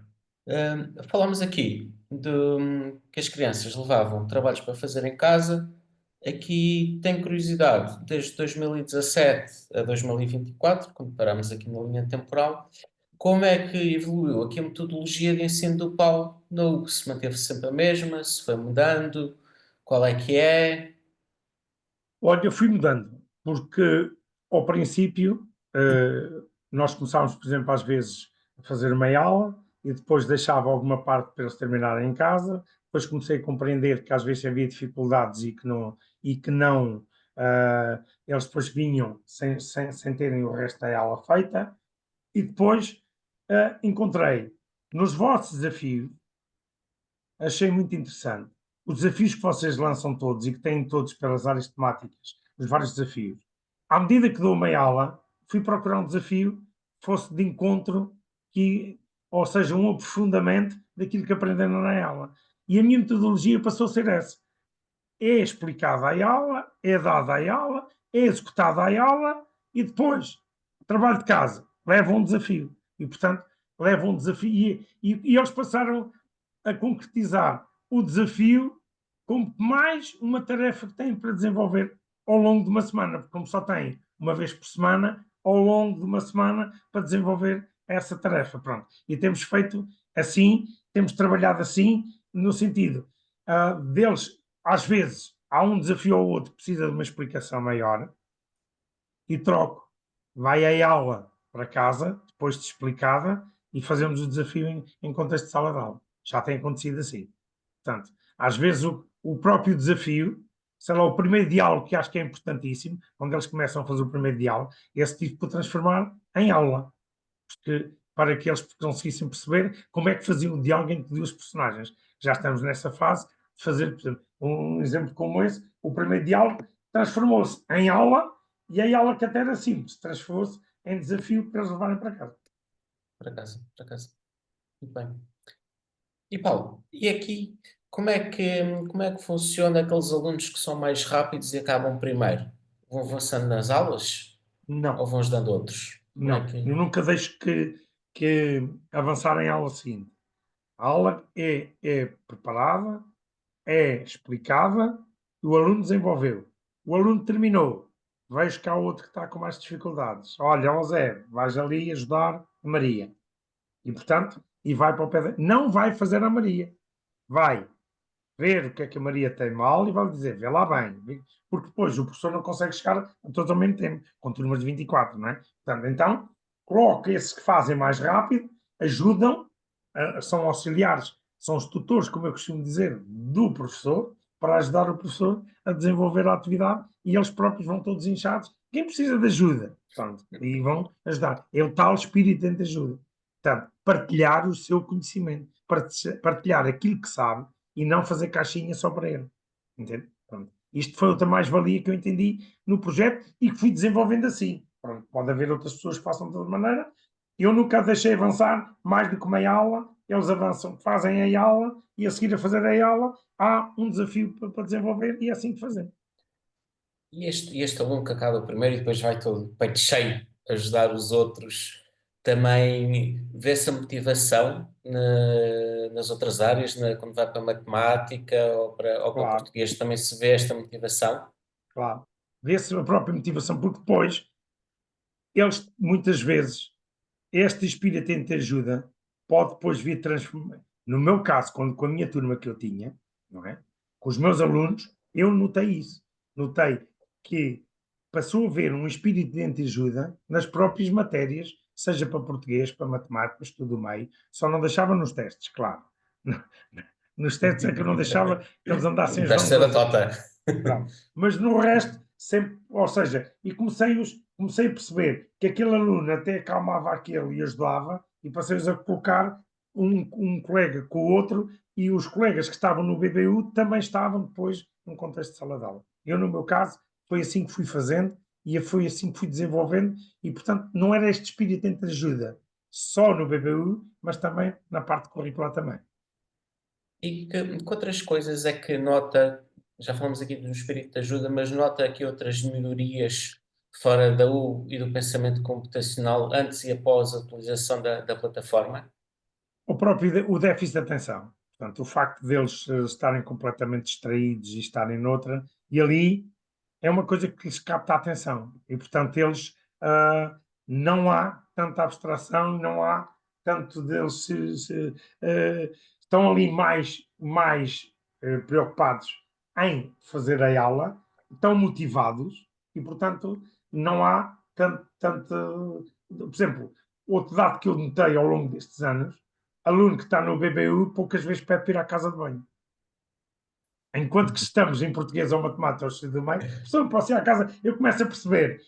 falámos aqui de que as crianças levavam trabalhos para fazer em casa. Aqui tenho curiosidade, desde 2017 a 2024, quando parámos aqui na linha temporal, como é que evoluiu aqui a metodologia de ensino do Paulo na UG? Se manteve sempre a mesma, se foi mudando, qual é que é? Olha, eu fui mudando, porque ao princípio nós começávamos, por exemplo, às vezes a fazer uma aula e depois deixava alguma parte para eles terminarem em casa. Depois comecei a compreender que às vezes havia dificuldades e que não eles depois vinham sem terem o resto da aula feita. E depois encontrei nos vossos desafios, achei muito interessante os desafios que vocês lançam todos e que têm todos pelas áreas temáticas, os vários desafios. À medida que dou uma aula, fui procurar um desafio que fosse de encontro, ou seja, um aprofundamento daquilo que aprenderam na aula. E a minha metodologia passou a ser essa. É explicada a aula, é dada a aula, é executada a aula e depois, trabalho de casa, leva um desafio. E, portanto, leva um desafio e eles passaram a concretizar o desafio como mais uma tarefa que têm para desenvolver ao longo de uma semana, porque como só têm uma vez por semana, ao longo de uma semana para desenvolver essa tarefa. Pronto. E temos feito assim, temos trabalhado assim, no sentido deles, às vezes, há um desafio ou outro que precisa de uma explicação maior e troco. Vai à aula para casa, depois de explicada, e fazemos o desafio em contexto de sala de aula. Já tem acontecido assim. Portanto, às vezes o próprio desafio, sei lá, o primeiro diálogo, que acho que é importantíssimo, quando eles começam a fazer o primeiro diálogo, esse tipo para transformar em aula. Porque, para que eles conseguissem perceber como é que faziam o diálogo entre duas personagens. Já estamos nessa fase de fazer, por exemplo, um exemplo como esse, o primeiro diálogo transformou-se em aula e a aula que até era simples, transformou-se em desafio para eles levarem para casa. Por acaso, por acaso. Muito bem. E Paulo, e aqui, como é que funciona aqueles alunos que são mais rápidos e acabam primeiro? Vão avançando nas aulas ou Não, vão ajudando outros? Como é não. que... Eu nunca deixo que avançar em aula seguinte. A aula é preparada, é explicada e o aluno desenvolveu. O aluno terminou. Vejo que há outro que está com mais dificuldades. Olha, ó Zé, vais ali ajudar a Maria. E, portanto, e vai para o pé. Não vai fazer a Maria. Vai ver o que é que a Maria tem mal e vai dizer, vê lá bem. Porque depois o professor não consegue chegar a todos ao mesmo tempo, com turmas de 24, não é? Portanto, então, coloca esses que fazem mais rápido, ajudam, são auxiliares, são os tutores, como eu costumo dizer, do professor, para ajudar o professor a desenvolver a atividade e eles próprios vão todos inchados. Quem precisa de ajuda? Portanto, e vão ajudar. É o tal espírito de ajuda. Portanto, partilhar o seu conhecimento, partilhar aquilo que sabe e não fazer caixinha só para ele. Entende? Pronto. Isto foi outra mais-valia que eu entendi no projeto e que fui desenvolvendo assim. Pronto. Pode haver outras pessoas que façam de outra maneira. Eu nunca deixei avançar mais do que uma aula. Eles avançam, fazem a aula e a seguir a fazer a aula há um desafio para desenvolver e é assim que fazemos. E este aluno que acaba primeiro e depois vai todo peito cheio a ajudar os outros, também vê essa motivação nas outras áreas, quando vai para a matemática ou para Claro, português, também se vê esta motivação? claro. Vê-se a própria motivação, porque depois eles muitas vezes este espírito em te ajuda pode depois vir transformar. No meu caso, com a minha turma que eu tinha, não é? Com os meus alunos, eu notei isso. Notei que passou a haver um espírito de ajuda nas próprias matérias, seja para português, para matemáticas, tudo o meio. Só não deixava nos testes, claro. Nos testes é que eu não deixava que eles andassem a ajudar Deste uns ser aos outros. batota. Pronto. Mas no resto, sempre, ou seja, e comecei a perceber que aquele aluno até acalmava aquele e ajudava, e passei-os a colocar um colega com o outro, e os colegas que estavam no BBU também estavam depois num contexto de sala de aula. Eu, no meu caso, foi assim que fui fazendo, e foi assim que fui desenvolvendo, e portanto não era este espírito entre ajuda só no BBU, mas também na parte curricular também. E que outras coisas é que nota, já falamos aqui do espírito de ajuda, mas nota aqui outras melhorias fora da U e do pensamento computacional antes e após a utilização da plataforma? O próprio o déficit de atenção. Portanto, o facto deles estarem completamente distraídos e estarem noutra, e ali é uma coisa que lhes capta a atenção. E, portanto, eles não há tanta abstração, não há tanto deles estão ali mais preocupados em fazer a aula, estão motivados e, portanto, não há tanto. Por exemplo, outro dado que eu notei ao longo destes anos, aluno que está no BBU poucas vezes pede para ir à casa de banho. Enquanto que estamos em português ou matemática ou estudo do meio, professor, posso ir à casa? Eu começo a perceber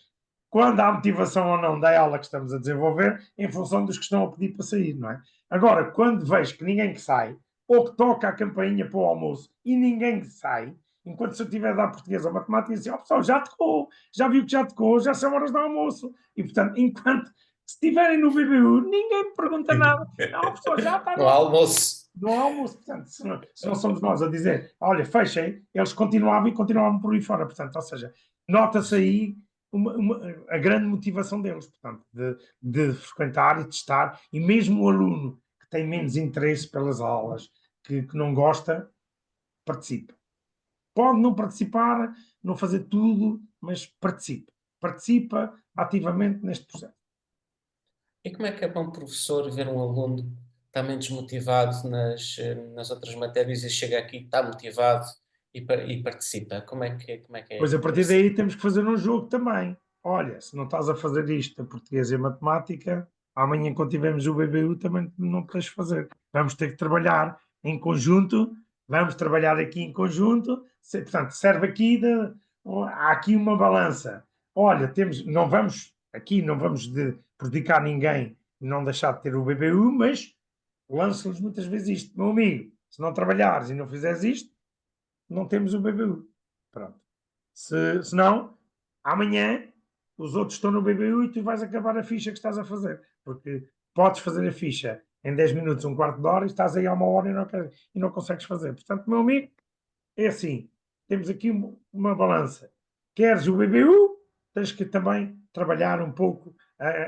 quando há motivação ou não da aula que estamos a desenvolver em função dos que estão a pedir para sair, não é? Agora, quando vejo que ninguém que sai, ou que toca a campainha para o almoço e ninguém que sai, enquanto se eu estiver a dar português ou matemática, diz assim, oh, pessoal, já tocou, já viu que já tocou, já são horas do almoço. E, portanto, enquanto se estiverem no BBU, ninguém me pergunta nada. Não, pessoal, já está no No almoço. almoço. No almoço, portanto, se não somos nós a dizer, olha, fechem, eles continuavam e continuavam por aí fora. Portanto, ou seja, nota-se aí a grande motivação deles, portanto, de frequentar e testar, e mesmo o aluno que tem menos interesse pelas aulas, que não gosta, participa. Pode não participar, não fazer tudo, mas participa. Participa ativamente neste processo. E como é que é para um professor ver um aluno que está menos desmotivado nas outras matérias e chega aqui, está motivado e participa? Como é que Pois a é partir isso? daí temos que fazer um jogo também. Olha, se não estás a fazer isto a português e a matemática, amanhã quando tivermos o BBU também não te deixes fazer. Vamos ter que trabalhar em conjunto, vamos trabalhar aqui em conjunto, portanto, serve aqui há aqui uma balança. Olha, não vamos prejudicar ninguém e não deixar de ter o BBU, mas lanço-lhes muitas vezes isto, meu amigo, se não trabalhares e não fizeres isto, não temos o BBU. Pronto. Se não, amanhã os outros estão no BBU e tu vais acabar a ficha que estás a fazer. Porque podes fazer a ficha em 10 minutos, um quarto de hora, e estás aí há uma hora e não consegues fazer. Portanto, meu amigo, é assim. Temos aqui uma balança. Queres o BBU, tens que também trabalhar um pouco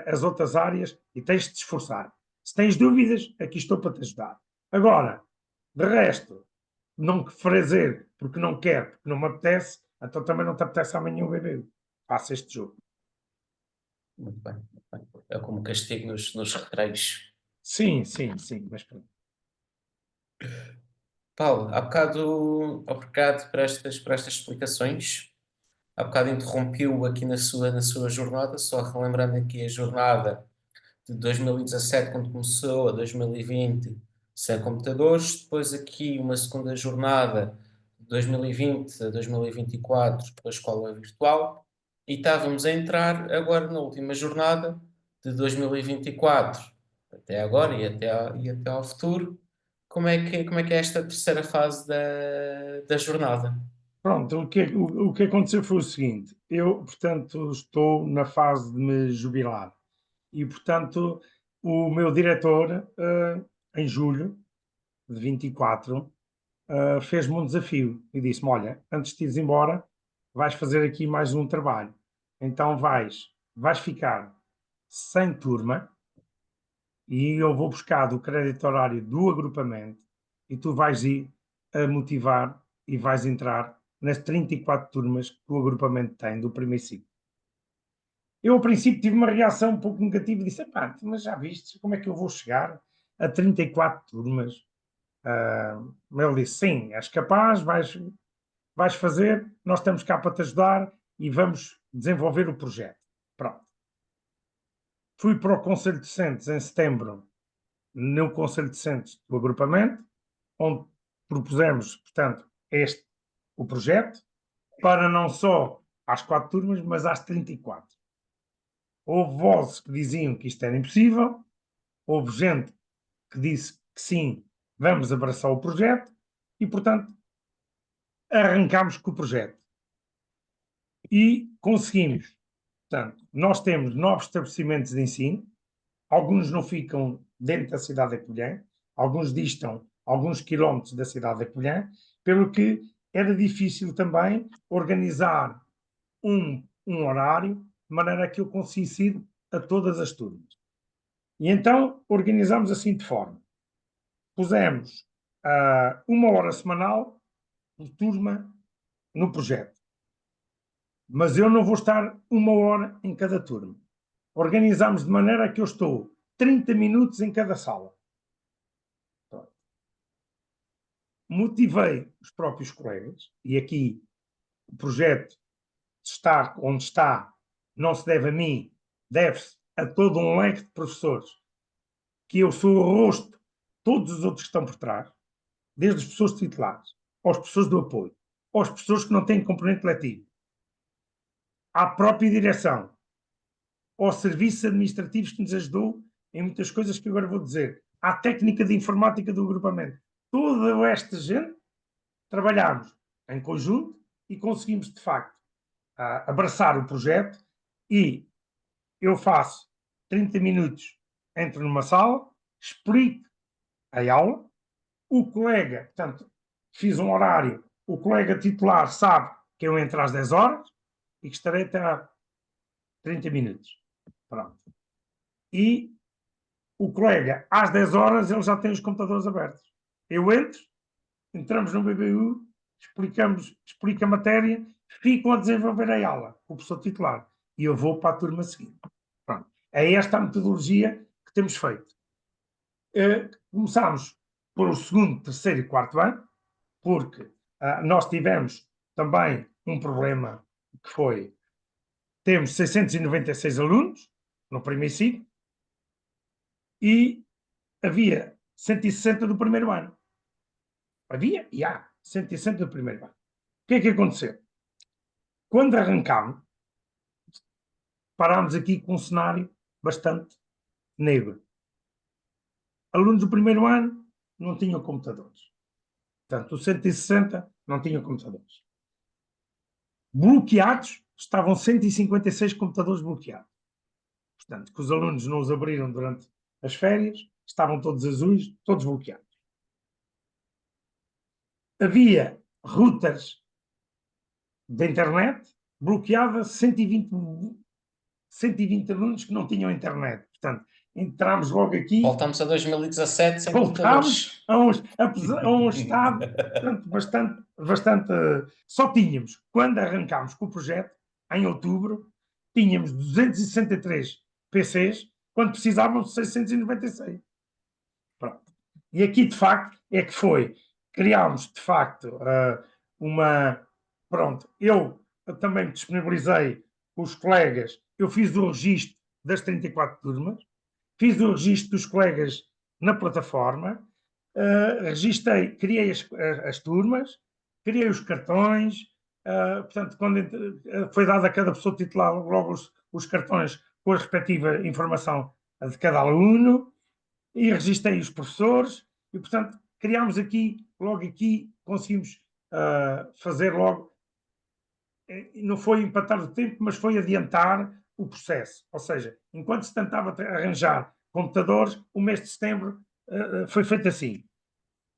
as outras áreas e tens de te esforçar. Se tens dúvidas, aqui estou para te ajudar. Agora, de resto, não fazer porque não quer, porque não me apetece, então também não te apetece amanhã o bebê. Faça este jogo. Muito bem, muito bem. É como castigo nos recreios. Sim, sim, sim, mas pronto. Paulo, há bocado, obrigado por estas explicações. Há bocado interrompi-o aqui na sua jornada, só relembrando aqui a jornada de 2017, quando começou, a 2020, sem computadores. Depois aqui uma segunda jornada, de 2020 a 2024, com a escola virtual. E estávamos a entrar agora na última jornada, de 2024 até agora e até ao futuro. Como é que é esta terceira fase da jornada? Pronto, o que aconteceu foi o seguinte: eu, portanto, estou na fase de me jubilar e, portanto, o meu diretor, em julho de 24, fez-me um desafio e disse-me: Olha, antes de ires embora, vais fazer aqui mais um trabalho. Então vais ficar sem turma e eu vou buscar do crédito horário do agrupamento e tu vais ir a motivar e vais entrar nas 34 turmas que o agrupamento tem do primeiro ciclo. Eu, ao princípio, tive uma reação um pouco negativa e disse: pá, mas já viste como é que eu vou chegar a 34 turmas? Ele disse: sim, és capaz, vais fazer, nós estamos cá para te ajudar e vamos desenvolver o projeto. Pronto. Fui para o Conselho de Docentes em setembro, no Conselho de Docentes do agrupamento, onde propusemos, portanto, o projeto, para não só às 4 turmas, mas às 34. Houve vozes que diziam que isto era impossível, houve gente que disse que sim, vamos abraçar o projeto, e, portanto, arrancámos com o projeto. E conseguimos. Portanto, nós temos 9 estabelecimentos de ensino, alguns não ficam dentro da cidade de Covilhã, alguns distam alguns quilómetros da cidade de Covilhã, pelo que era difícil também organizar um horário de maneira a que eu conseguisse ir a todas as turmas. E então organizámos assim de forma. Pusemos 1 hora semanal por turma no projeto. Mas eu não vou estar 1 hora em cada turma. Organizámos de maneira a que eu estou 30 minutos em cada sala. Pronto. Motivei os próprios colegas, e aqui o projeto estar onde está não se deve a mim, deve-se a todo um leque de professores, que eu sou o rosto, todos os outros que estão por trás, desde as pessoas titulares, aos professores do apoio, aos professores que não têm componente letivo, à própria direção, aos serviços administrativos que nos ajudou em muitas coisas que agora vou dizer, à técnica de informática do agrupamento. Toda esta gente trabalhámos em conjunto e conseguimos, de facto, abraçar o projeto e eu faço 30 minutos, entro numa sala, explico a aula, o colega, portanto, fiz um horário, o colega titular sabe que eu entro às 10 horas e que estarei até a 30 minutos. Pronto. E o colega, às 10 horas, ele já tem os computadores abertos. Eu entro, entramos no BBU, explica a matéria, ficam a desenvolver a aula, o professor titular, e eu vou para a turma seguinte. Pronto. É esta a metodologia que temos feito. Começámos pelo segundo, terceiro e quarto ano, porque nós tivemos também um problema que foi, temos 696 alunos no primeiro ciclo e havia 160 do primeiro ano. Havia e há 160 do primeiro ano. O que é que aconteceu? Quando arrancámos, parámos aqui com um cenário bastante negro. Alunos do primeiro ano não tinham computadores. Portanto, os 160 não tinham computadores. Bloqueados, estavam 156 computadores bloqueados. Portanto, que os alunos não os abriram durante as férias, estavam todos azuis, todos bloqueados. Havia routers da internet, bloqueava 120 alunos que não tinham internet. Portanto, entramos logo aqui. Voltámos a 2017 sem voltámos computadores. a um estado portanto, bastante. Só tínhamos, quando arrancámos com o projeto, em outubro, tínhamos 263 PCs, quando precisavam de 696. Pronto. E aqui, de facto, é que foi. Criámos, de facto, uma. Pronto, eu também disponibilizei os colegas, eu fiz o registro das 34 turmas, fiz o registro dos colegas na plataforma, registrei, criei as turmas, criei os cartões, portanto, quando foi dado a cada pessoa titular logo os cartões com a respectiva informação de cada aluno, e registrei os professores, e, portanto, criámos aqui, logo aqui, conseguimos fazer logo, não foi empatar o tempo, mas foi adiantar o processo. Ou seja, enquanto se tentava arranjar computadores, o mês de setembro foi feito assim.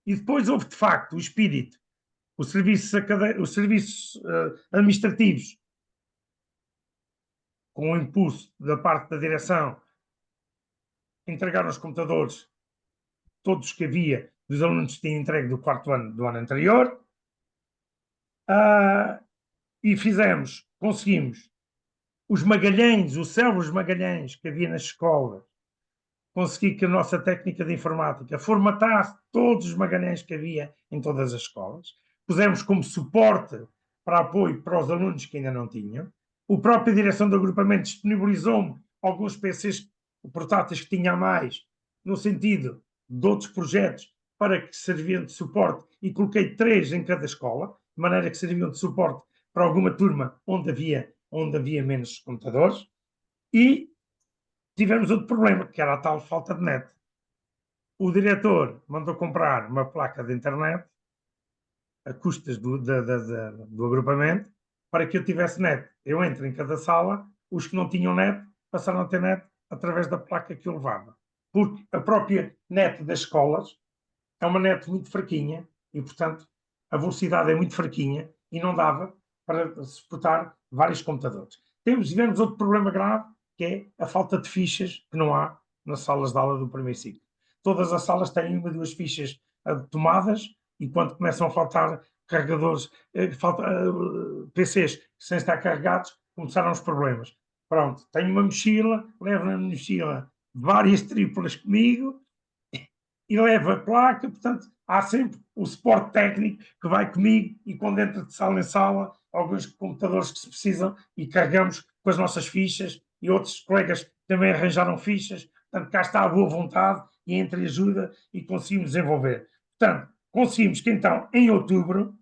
E depois houve, de facto, o espírito, os serviços administrativos, com o impulso da parte da direção, entregaram os computadores, todos que havia, dos alunos que tinham entregue do quarto ano do ano anterior, e conseguimos os Magalhães, o cérebro dos Magalhães que havia nas escolas, consegui que a nossa técnica de informática formatasse todos os Magalhães que havia em todas as escolas. Pusemos como suporte para apoio para os alunos que ainda não tinham. A própria direção do agrupamento disponibilizou-me alguns PCs portáteis que tinha a mais, no sentido de outros projetos, para que serviam de suporte, e coloquei 3 em cada escola, de maneira que serviam de suporte para alguma turma onde havia menos computadores. E tivemos outro problema, que era a tal falta de net. O diretor mandou comprar uma placa de internet a custas do agrupamento para que eu tivesse net. Eu entro em cada sala, os que não tinham net passaram a ter net através da placa que eu levava. Porque a própria net das escolas é uma net muito fraquinha e, portanto, a velocidade é muito fraquinha e não dava para suportar vários computadores. Tivemos outro problema grave, que é a falta de fichas que não há nas salas de aula do primeiro ciclo. Todas as salas têm uma ou duas fichas tomadas e quando começam a faltar carregadores, PCs sem estar carregados, começaram os problemas. Pronto, tenho uma mochila, levo na mochila várias triplas comigo e levo a placa, portanto, há sempre o suporte técnico que vai comigo e quando entra de sala em sala, alguns computadores que se precisam e carregamos com as nossas fichas e outros colegas também arranjaram fichas, portanto, cá está a boa vontade e entre ajuda e conseguimos desenvolver. Portanto, conseguimos que então, em outubro,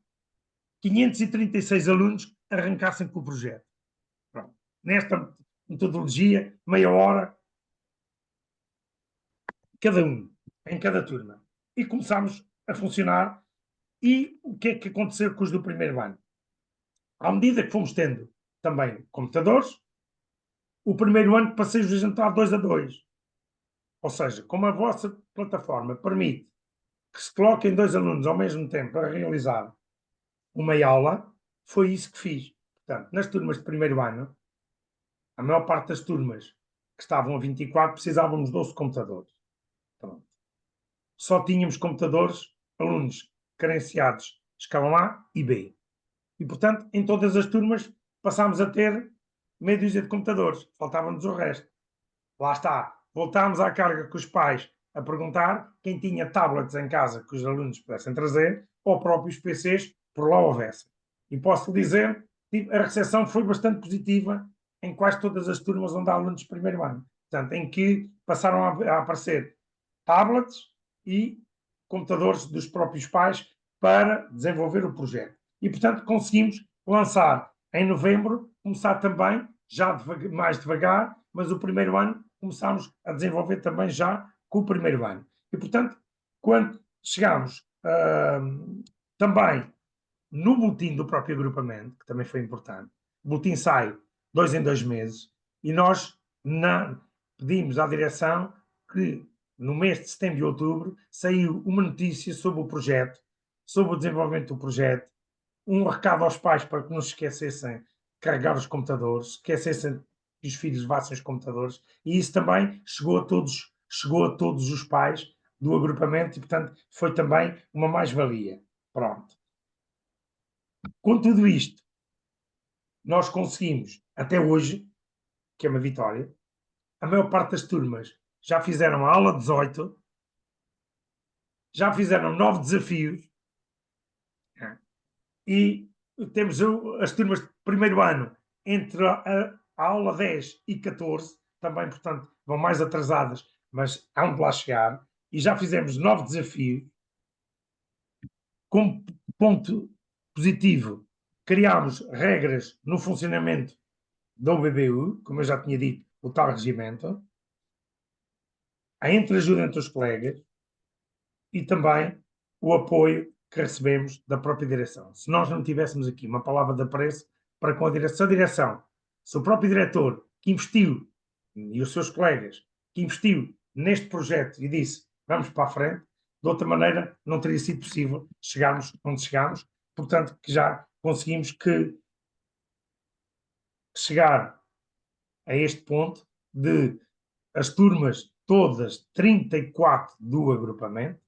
536 alunos arrancassem com o projeto. Pronto. Nesta metodologia, meia hora, cada um, em cada turma. E começámos a funcionar. E o que é que aconteceu com os do primeiro ano? À medida que fomos tendo também computadores, o primeiro ano passei-os a jantar 2 a 2. Ou seja, como a vossa plataforma permite que se coloquem 2 alunos ao mesmo tempo a realizar uma aula, foi isso que fiz. Portanto, nas turmas de primeiro ano, a maior parte das turmas que estavam a 24 precisávamos de 12 computadores. Pronto. Só tínhamos computadores, alunos carenciados, escalão A e B. E, portanto, em todas as turmas passámos a ter meia dúzia de computadores. Faltava-nos o resto. Lá está. Voltámos à carga com os pais a perguntar quem tinha tablets em casa que os alunos pudessem trazer ou próprios PCs por lá houvesse. E posso dizer que a recepção foi bastante positiva em quase todas as turmas onde há alunos de primeiro ano. Portanto, em que passaram a aparecer tablets e computadores dos próprios pais para desenvolver o projeto. E, portanto, conseguimos lançar em novembro, começar também, já mais devagar, mas o primeiro ano começámos a desenvolver também já com o primeiro ano. E, portanto, quando chegámos também no boletim do próprio agrupamento, que também foi importante, o boletim sai 2 em 2 meses, e nós pedimos à direção que no mês de setembro e outubro saiu uma notícia sobre o projeto, sobre o desenvolvimento do projeto, um recado aos pais para que não se esquecessem de carregar os computadores, esquecessem que os filhos levassem os computadores, e isso também chegou a todos os pais do agrupamento e, portanto, foi também uma mais-valia. Pronto. Com tudo isto, nós conseguimos, até hoje, que é uma vitória, a maior parte das turmas já fizeram a aula 18, já fizeram 9 desafios, e temos as turmas de primeiro ano entre a aula 10 e 14, também, portanto, vão mais atrasadas, mas hão de lá chegar, e já fizemos 9 desafios. Como ponto positivo, criámos regras no funcionamento da UBBU, como eu já tinha dito, o tal regimento, a entreajuda entre os colegas e também o apoio que recebemos da própria direção. Se nós não tivéssemos aqui uma palavra de apreço para com a direção, se o próprio diretor que investiu, e os seus colegas, que investiu neste projeto e disse vamos para a frente, de outra maneira não teria sido possível chegarmos onde chegámos, portanto que já conseguimos chegar a este ponto de as turmas todas, 34 do agrupamento,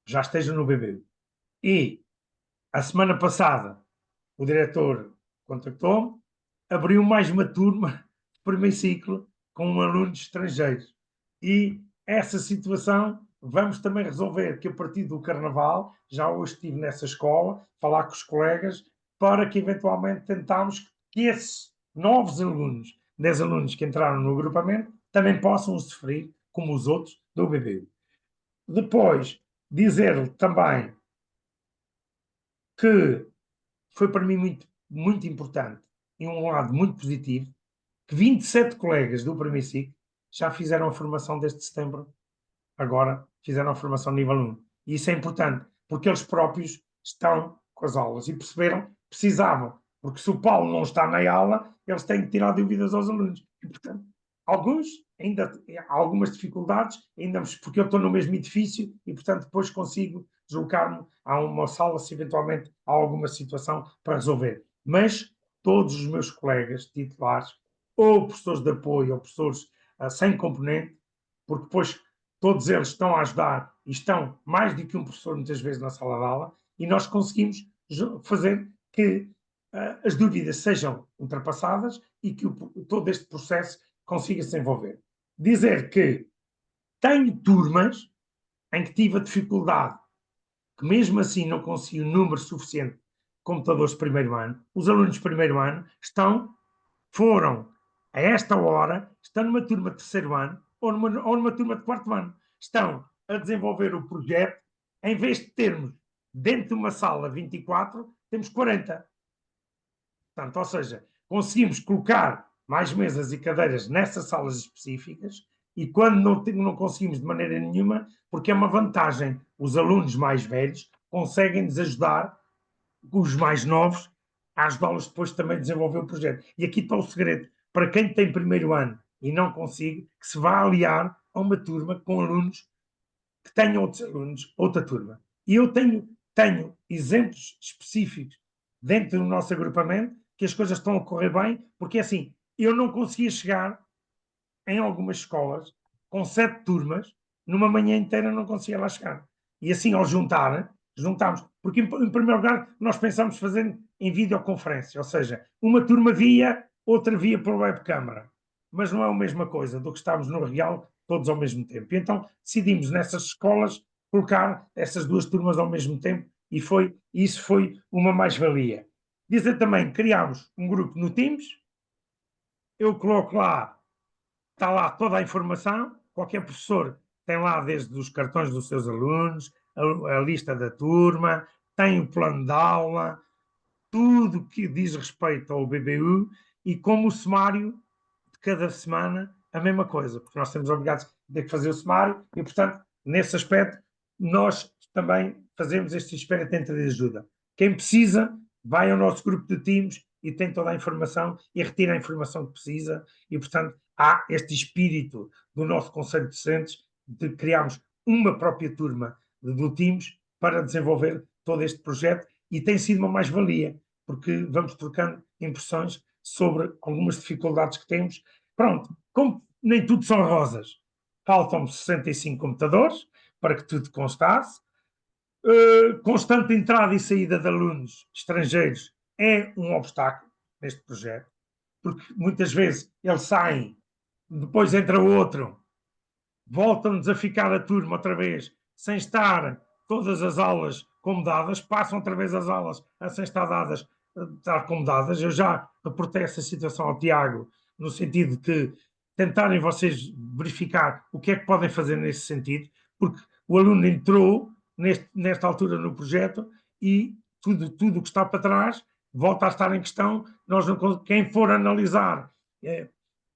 já estejam no BBU. E a semana passada o diretor contactou-me, abriu mais uma turma de primeiro ciclo com alunos estrangeiros. E essa situação vamos também resolver, que a partir do Carnaval, já hoje estive nessa escola, falar com os colegas, para que eventualmente tentarmos que esses novos alunos, 10 alunos que entraram no agrupamento, também possam sofrer como os outros do BBU. Depois, dizer-lhe também que foi para mim muito, muito importante e um lado muito positivo, que 27 colegas do primeiro ciclo já fizeram a formação desde setembro, agora fizeram a formação nível 1. E isso é importante, porque eles próprios estão com as aulas e perceberam, precisavam, porque se o Paulo não está na aula, eles têm que tirar dúvidas aos alunos. E, portanto, alguns ainda há algumas dificuldades, ainda porque eu estou no mesmo edifício e, portanto, depois consigo deslocar-me a uma sala se eventualmente há alguma situação para resolver. Mas todos os meus colegas titulares ou professores de apoio, ou professores sem componente, porque depois todos eles estão a ajudar e estão mais do que um professor muitas vezes na sala de aula, e nós conseguimos fazer que as dúvidas sejam ultrapassadas e que todo este processo consiga se envolver. Dizer que tenho turmas em que tive a dificuldade, que mesmo assim não consegui um número suficiente de computadores de primeiro ano. Os alunos de primeiro ano foram, a esta hora, estão numa turma de terceiro ano ou numa turma de quarto ano. Estão a desenvolver o projeto, em vez de termos dentro de uma sala 24, temos 40. Portanto, ou seja, conseguimos colocar mais mesas e cadeiras nessas salas específicas, e quando não conseguimos de maneira nenhuma, porque é uma vantagem, os alunos mais velhos conseguem-nos ajudar, os mais novos, a ajudá-los depois também a desenvolver o projeto. E aqui está o segredo, para quem tem primeiro ano e não consigo, que se vá aliar a uma turma com alunos que tenham outros alunos, outra turma. E eu tenho exemplos específicos dentro do nosso agrupamento que as coisas estão a correr bem, porque assim, eu não conseguia chegar em algumas escolas com 7 turmas, numa manhã inteira não conseguia lá chegar. E assim, ao juntámos, porque em primeiro lugar nós pensámos fazer em videoconferência, ou seja, uma turma via, outra via por webcâmara, mas não é a mesma coisa do que estamos no real todos ao mesmo tempo. E então decidimos nessas escolas colocar essas duas turmas ao mesmo tempo e isso foi uma mais-valia. Dizer também, criámos um grupo no Teams, eu coloco lá, está lá toda a informação, qualquer professor tem lá desde os cartões dos seus alunos, a lista da turma, tem o plano de aula, tudo que diz respeito ao BBU, e como o sumário de cada semana, a mesma coisa, porque nós temos obrigados a ter que fazer o sumário e, portanto, nesse aspecto, nós também fazemos este espera tenta de ajuda. Quem precisa, vai ao nosso grupo de Teams e tem toda a informação e retira a informação que precisa, e, portanto, há este espírito do nosso Conselho de Docentes de criarmos uma própria turma do Teams para desenvolver todo este projeto, e tem sido uma mais-valia, porque vamos trocando impressões sobre algumas dificuldades que temos. Pronto, como nem tudo são rosas, faltam-me 65 computadores para que tudo constasse. Constante entrada e saída de alunos estrangeiros é um obstáculo neste projeto, porque muitas vezes eles saem, depois entra outro, voltam-nos a ficar a turma outra vez, sem estar todas as aulas acomodadas, passam outra vez as aulas sem estar dadas, estar acomodadas. Eu já reportei essa situação ao Tiago, no sentido de que tentarem vocês verificar o que é que podem fazer nesse sentido, porque o aluno entrou nesta altura no projeto e tudo o que está para trás volta a estar em questão. Quem for analisar,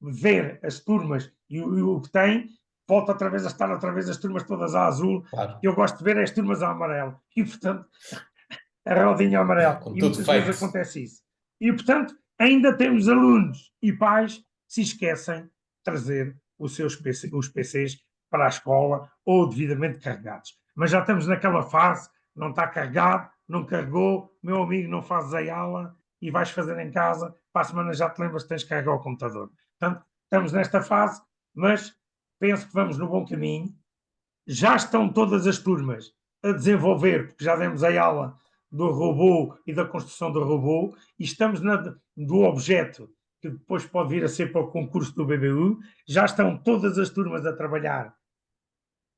ver as turmas e o que tem, volta outra vez a estar outra vez as turmas todas a azul. Claro, Eu gosto de ver as turmas a amarelo. E, portanto, a rodinha amarelo. com E tudo muitas vezes feito. acontece isso. E, portanto, ainda temos alunos e pais que se esquecem de trazer os PCs para a escola ou devidamente carregados. Mas já estamos naquela fase, não está carregado, não carregou, meu amigo, não fazes a aula e vais fazer em casa, para a semana já te lembras que tens de carregar o computador. Portanto, estamos nesta fase, mas penso que vamos no bom caminho. Já estão todas as turmas a desenvolver, porque já demos a aula do robô e da construção do robô, e estamos do objeto, que depois pode vir a ser para o concurso do BBU. Já estão todas as turmas a trabalhar,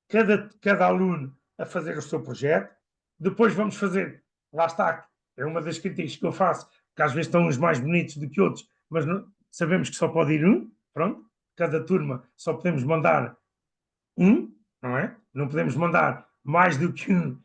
cada aluno a fazer o seu projeto. Depois vamos fazer, lá está, é uma das críticas que eu faço, que às vezes estão uns mais bonitos do que outros, mas não, sabemos que só pode ir um, pronto, cada turma só podemos mandar um, não é? Não podemos mandar mais do que um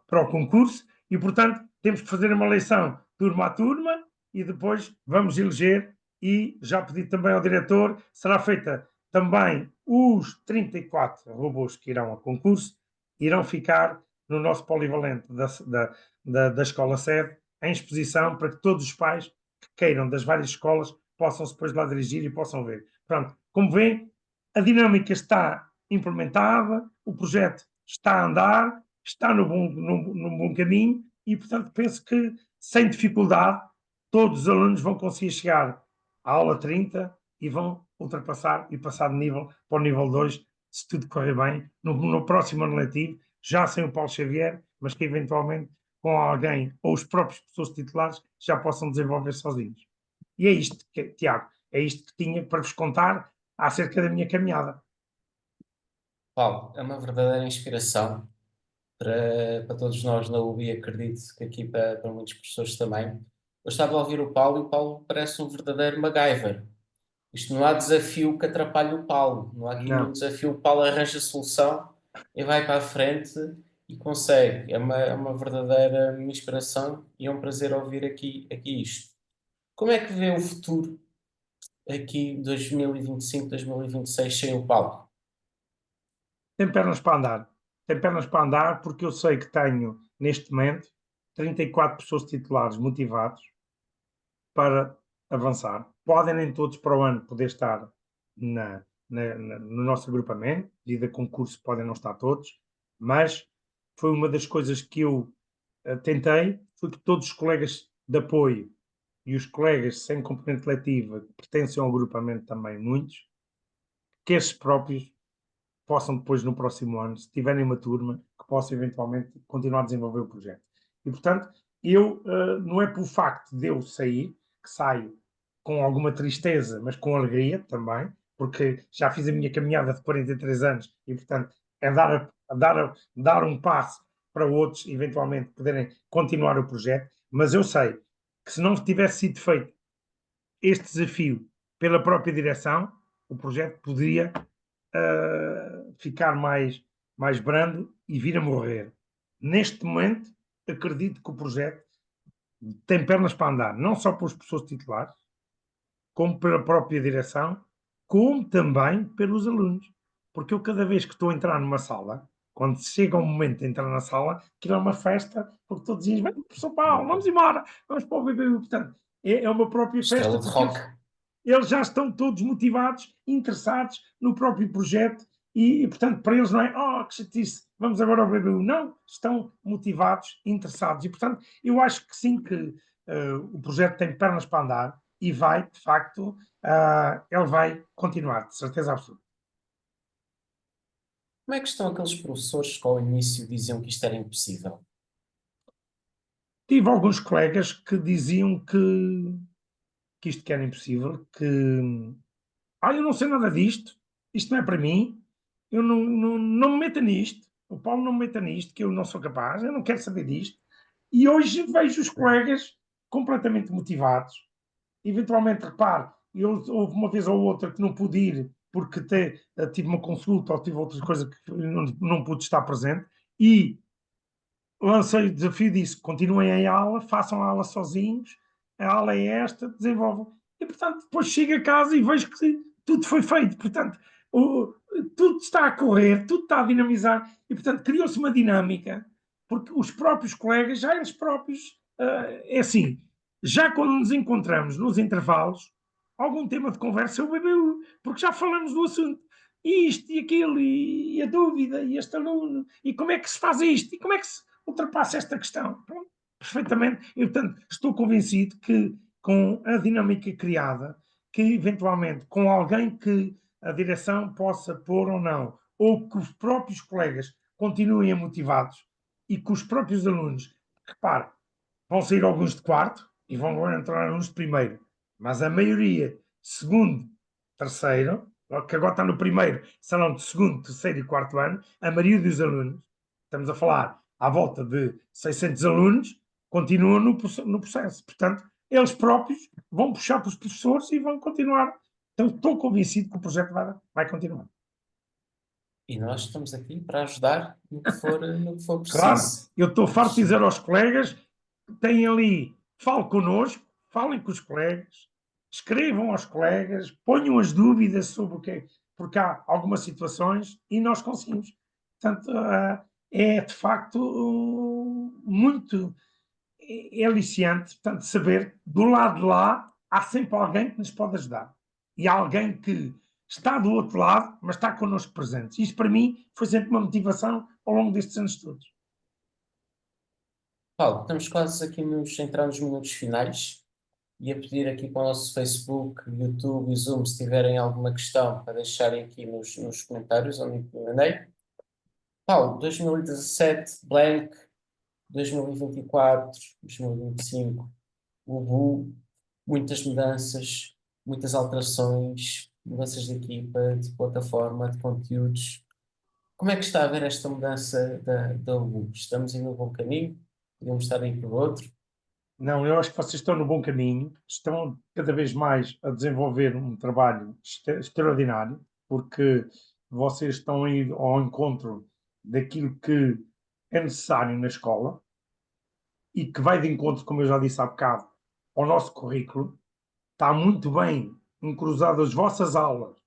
para o concurso, e, portanto, temos que fazer uma eleição turma a turma e depois vamos eleger. E já pedi também ao diretor, será feita também os 34 robôs que irão ao concurso, irão ficar no nosso polivalente da escola sede, em exposição, para que todos os pais que queiram das várias escolas possam depois lá dirigir e possam ver. Pronto, como vêem, a dinâmica está implementada, o projeto está a andar, está no bom caminho, e, portanto, penso que, sem dificuldade, todos os alunos vão conseguir chegar a aula 30 e vão ultrapassar e passar de nível para o nível 2, se tudo correr bem, no próximo ano letivo, já sem o Paulo Xavier, mas que eventualmente com alguém ou os próprios professores titulares já possam desenvolver sozinhos. E é isto, Tiago, é isto que tinha para vos contar acerca da minha caminhada. Paulo, é uma verdadeira inspiração para todos nós na UBI, acredito que aqui para muitos professores também. Eu estava a ouvir o Paulo e o Paulo parece um verdadeiro MacGyver. Isto não há desafio que atrapalhe o Paulo, não há aqui nenhum Não, desafio, o Paulo arranja a solução e vai para a frente e consegue. É uma verdadeira inspiração e é um prazer ouvir aqui isto. Como é que vê o futuro aqui 2025, 2026 sem o Paulo? tem pernas para andar. Tem pernas para andar porque eu sei que tenho, neste momento, 34 pessoas titulares motivados para avançar. Podem nem todos para o ano poder estar no nosso agrupamento, devido a concurso podem não estar todos, mas foi uma das coisas que eu tentei, foi que todos os colegas de apoio e os colegas sem componente letiva que pertencem ao agrupamento também, muitos, que esses próprios possam depois no próximo ano, se tiverem uma turma, que possam eventualmente continuar a desenvolver o projeto. E portanto, eu não é por facto de eu sair, que saio com alguma tristeza, mas com alegria também, porque já fiz a minha caminhada de 43 anos e portanto é dar um passo para outros eventualmente poderem continuar o projeto, mas eu sei que se não tivesse sido feito este desafio pela própria direção, o projeto poderia ficar mais brando e vir a morrer. Neste momento, acredito que o projeto tem pernas para andar, não só pelas pessoas titulares, como pela própria direção, como também pelos alunos. Porque eu, cada vez que estou a entrar numa sala, quando chega o momento de entrar na sala, aquilo é uma festa, porque todos dizem: vem, professor Paulo, vamos embora, vamos para o BBU. Portanto, é uma própria festa, Estrela de porque rock. eles já estão todos motivados, interessados no próprio projeto portanto, para eles não é, oh, que chatice, vamos agora ao BBU. Não, estão motivados, interessados. E, portanto, eu acho que sim, que o projeto tem pernas para andar e vai, de facto, ele vai continuar, de certeza absoluta. Como é que estão aqueles professores que ao início diziam que isto era impossível? Tive alguns colegas que diziam que isto que era impossível, que eu não sei nada disto, isto não é para mim, eu não me meta nisto, o Paulo não me meta nisto, que eu não sou capaz, eu não quero saber disto. E hoje vejo os colegas completamente motivados. Eventualmente, repare, houve uma vez ou outra que não pude ir porque tive uma consulta ou tive outras coisas que não pude estar presente e lancei o desafio disso, continuem em aula, façam a aula sozinhos, a aula é esta, desenvolvam. E, portanto, depois chego a casa e vejo que tudo foi feito. Portanto, o, tudo está a correr, tudo está a dinamizar e, portanto, criou-se uma dinâmica, porque os próprios colegas, já eles próprios, é assim, já quando nos encontramos nos intervalos, algum tema de conversa é o BBU, porque já falamos do assunto. E isto e aquilo, e a dúvida, e este aluno, e como é que se faz isto, e como é que se ultrapassa esta questão. Pronto, perfeitamente. Eu, portanto, estou convencido que com a dinâmica criada, que eventualmente com alguém que a direção possa pôr ou não, ou que os próprios colegas continuem motivados e que os próprios alunos, repare, vão sair alguns de quarto e vão entrar alunos de primeiro, mas a maioria, segundo, terceiro, que agora está no primeiro salão de segundo, terceiro e quarto ano, a maioria dos alunos, estamos a falar à volta de 600 alunos, continuam no processo. Portanto, eles próprios vão puxar para os professores e vão continuar. Então, estou convencido que o projeto vai continuar. E nós estamos aqui para ajudar no que for Claro, preciso. eu estou farto de dizer aos colegas que têm ali, fale connosco, falem com os colegas, escrevam aos colegas, ponham as dúvidas sobre o que é, porque há algumas situações e nós conseguimos. Portanto, é de facto muito aliciante, portanto, saber do lado de lá há sempre alguém que nos pode ajudar. E há alguém que está do outro lado, mas está connosco presente. Isto para mim foi sempre uma motivação ao longo destes anos todos. Paulo, estamos quase aqui a entrar nos minutos finais. e a pedir aqui para o nosso Facebook, YouTube e Zoom, se tiverem alguma questão, para deixarem aqui nos comentários, onde me mandei. Paulo, 2017, blank, 2024, 2025, Ubu, muitas mudanças, muitas alterações, mudanças de equipa, de plataforma, de conteúdos. Como é que está a ver esta mudança da Ubu? Estamos indo no bom caminho? Podemos estar aí por outro? Não, eu acho que vocês estão no bom caminho, estão cada vez mais a desenvolver um trabalho extraordinário, porque vocês estão a ir ao encontro daquilo que é necessário na escola e que vai de encontro, como eu já disse há bocado, ao nosso currículo. Está muito bem cruzado as vossas aulas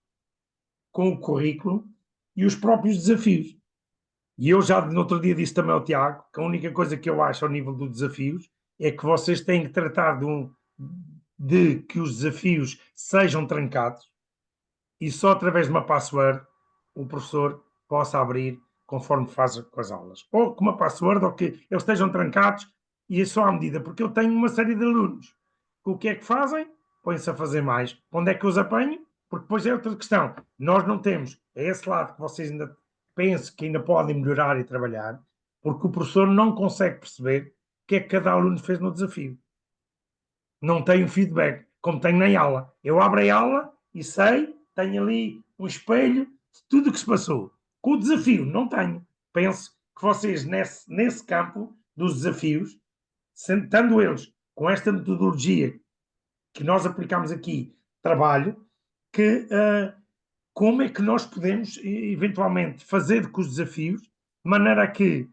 com o currículo e os próprios desafios. E eu já no outro dia disse também ao Tiago que a única coisa que eu acho ao nível dos desafios é que vocês têm que tratar de que os desafios sejam trancados e só através de uma password o professor possa abrir conforme faz com as aulas. Ou com uma password, ou que eles estejam trancados e é só à medida, porque eu tenho uma série de alunos que o que é que fazem? Põem-se a fazer mais. Onde é que eu os apanho? Porque depois é outra questão. Nós não temos, é esse lado que vocês ainda pensam que ainda podem melhorar e trabalhar, porque o professor não consegue perceber o que é que cada aluno fez no desafio. Não tenho feedback, como tenho na aula. Eu abro a aula e sei, tenho ali um espelho de tudo o que se passou. Com o desafio, não tenho. Penso que vocês, nesse campo dos desafios, sentando eles com esta metodologia que nós aplicamos aqui, trabalho, que como é que nós podemos eventualmente fazer com os desafios, de maneira a que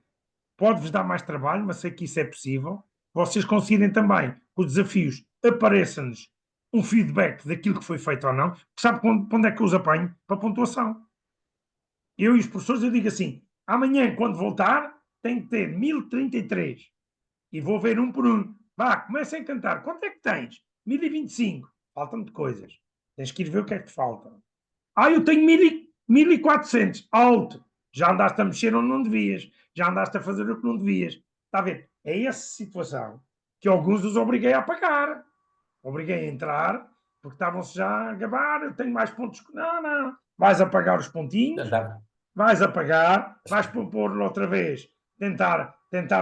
pode-vos dar mais trabalho, mas sei que isso é possível. Vocês conseguirem também que os desafios apareça-nos um feedback daquilo que foi feito ou não, que sabe para onde é que eu os apanho? Para a pontuação. Eu e os professores, eu digo assim, amanhã, quando voltar, tem que ter 1033 e vou ver um por um. Vá, comecem a cantar. Quanto é que tens? 1025. Faltam-te coisas. Tens que ir ver o que é que te falta. Eu tenho 1400. Alto. Já andaste a mexer onde não devias. Já andaste a fazer o que não devias. Está a ver? É essa situação que alguns os obriguei a pagar. Obriguei a entrar, porque estavam-se já a gabar. Eu tenho mais pontos. Não, não. Vais a pagar os pontinhos, Dá. vais a pagar, vais pôr outra vez, tentar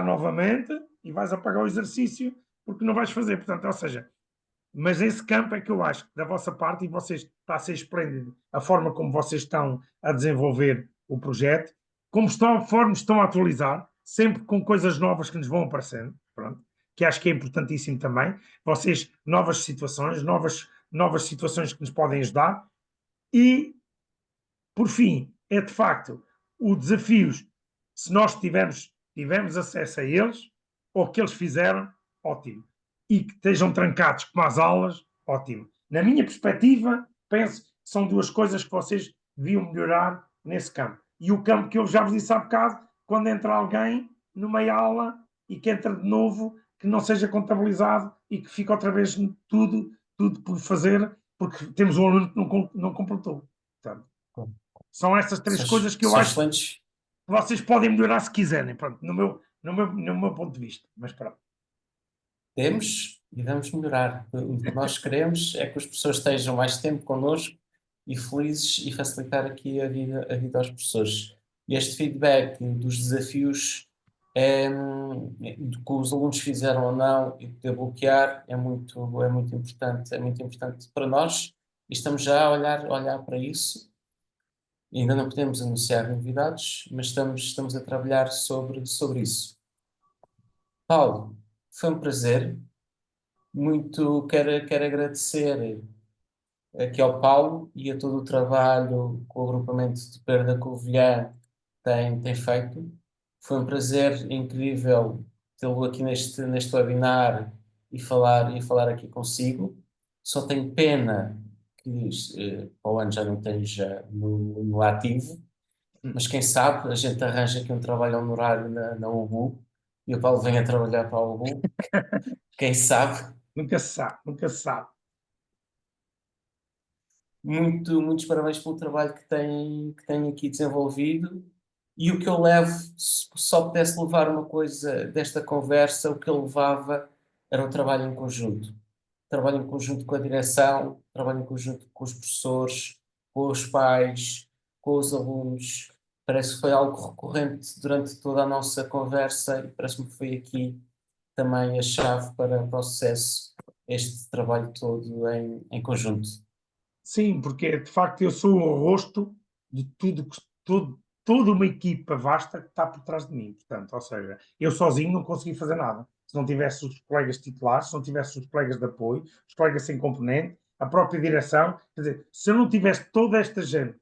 novamente e vais a pagar o exercício porque não vais fazer. Portanto, ou seja, mas esse campo é que eu acho que da vossa parte, e vocês está a ser esplêndido a forma como vocês estão a desenvolver o projeto, como estão, a forma estão a atualizar, sempre com coisas novas que nos vão aparecendo, pronto, que acho que é importantíssimo também. Vocês, novas situações, novas situações que nos podem ajudar. E, por fim, é de facto os desafios, se nós tivermos acesso a eles, ou que eles fizeram, ótimo. E que estejam trancados como as aulas, ótimo. Na minha perspectiva, penso que são duas coisas que vocês deviam melhorar nesse campo. E o campo que eu já vos disse há bocado, quando entra alguém numa aula e que entra de novo, que não seja contabilizado e que fica outra vez tudo por fazer, porque temos um aluno que não completou. Portanto, são essas três São, coisas que eu são acho que excelentes. vocês podem melhorar se quiserem, pronto, no meu ponto de vista. Mas pronto. Temos e vamos melhorar. O que nós queremos é que as pessoas estejam mais tempo connosco e felizes e facilitar aqui a vida aos professores. E este feedback dos desafios do que os alunos fizeram ou não e poder bloquear é muito importante. É muito importante para nós e estamos já a olhar para isso. Ainda não podemos anunciar novidades, mas estamos a trabalhar sobre isso. Paulo, foi um prazer. Muito quero agradecer aqui ao Paulo e a todo o trabalho que o agrupamento de Perda Covilhã tem feito. Foi um prazer incrível tê-lo aqui neste webinar e falar aqui consigo. Só tenho pena que para o ano já não esteja no ativo, mas quem sabe a gente arranja aqui um trabalho honorário na UBU e o Paulo venha trabalhar para a UBU. Quem sabe? Nunca se sabe, nunca se sabe. Muitos parabéns pelo trabalho que tem aqui desenvolvido. E o que eu levo, se só pudesse levar uma coisa desta conversa, o que eu levava era o trabalho em conjunto. trabalho em conjunto com a direção, trabalho em conjunto com os professores, com os pais, com os alunos. Parece que foi algo recorrente durante toda a nossa conversa e parece-me que foi aqui também a chave para o sucesso, este trabalho todo em conjunto. Sim, porque de facto eu sou o rosto de toda uma equipa vasta que está por trás de mim. Portanto, ou seja, eu sozinho não consegui fazer nada. Se não tivesse os colegas titulares, se não tivesse os colegas de apoio, os colegas sem componente, a própria direção, quer dizer, se eu não tivesse toda esta gente,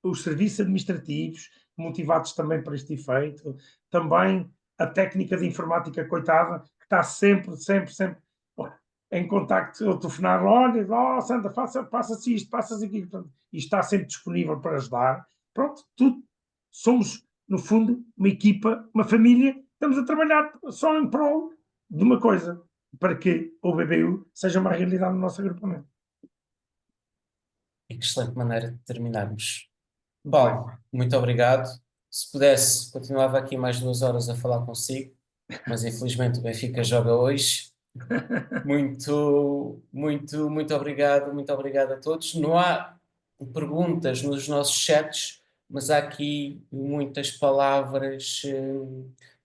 os serviços administrativos, motivados também para este efeito, também a técnica de informática, coitada, que está sempre, sempre, sempre em contacto, eu telefonar, olha, oh, Sandra, passa-se isto, passa-se aquilo, portanto, e está sempre disponível para ajudar. Pronto, tudo. Somos, no fundo, uma equipa, uma família, estamos a trabalhar só em prol de uma coisa, para que o BBU seja uma realidade no nosso agrupamento. E que excelente maneira de terminarmos. Muito bem. Paulo, muito obrigado. Se pudesse, continuava aqui mais 2 horas a falar consigo, mas infelizmente o Benfica joga hoje. Muito obrigado a todos. Não há perguntas nos nossos chats, mas há aqui muitas palavras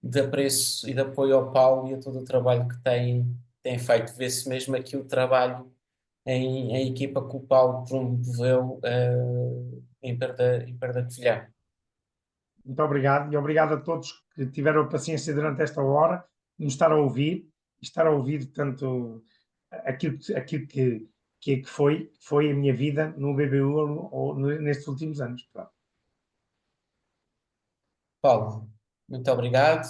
de apreço e de apoio ao Paulo e a todo o trabalho que tem feito. Vê-se mesmo aqui o trabalho em equipa que o Paulo promoveu em Perda de Covilhã. Muito obrigado e obrigado a todos que tiveram a paciência durante esta hora de me estar a ouvir tanto aquilo que foi a minha vida no BBU nestes últimos anos. Pronto. Paulo, muito obrigado.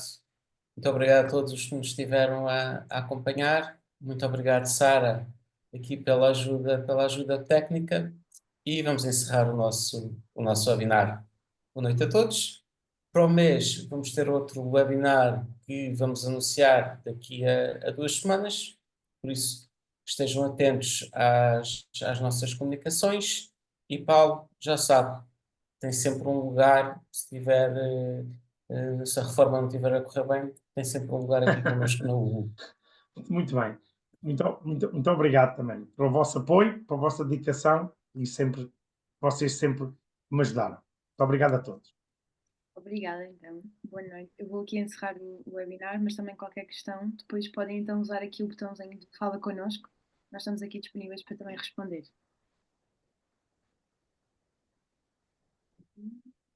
Muito obrigado a todos os que nos estiveram a acompanhar. Muito obrigado, Sara, aqui pela ajuda técnica. E vamos encerrar o nosso webinar. Boa noite a todos. Para o mês, vamos ter outro webinar que vamos anunciar daqui a 2 semanas. Por isso, estejam atentos às nossas comunicações. E Paulo, já sabe, tem sempre um lugar, se a reforma não estiver a correr bem, tem sempre um lugar aqui connosco na UU. Muito bem. Muito obrigado também pelo vosso apoio, pela vossa dedicação e vocês sempre me ajudaram. Muito obrigado a todos. Obrigada, então. Boa noite. Eu vou aqui encerrar o webinar, mas também qualquer questão, depois podem então usar aqui o botãozinho de fala connosco. Nós estamos aqui disponíveis para também responder.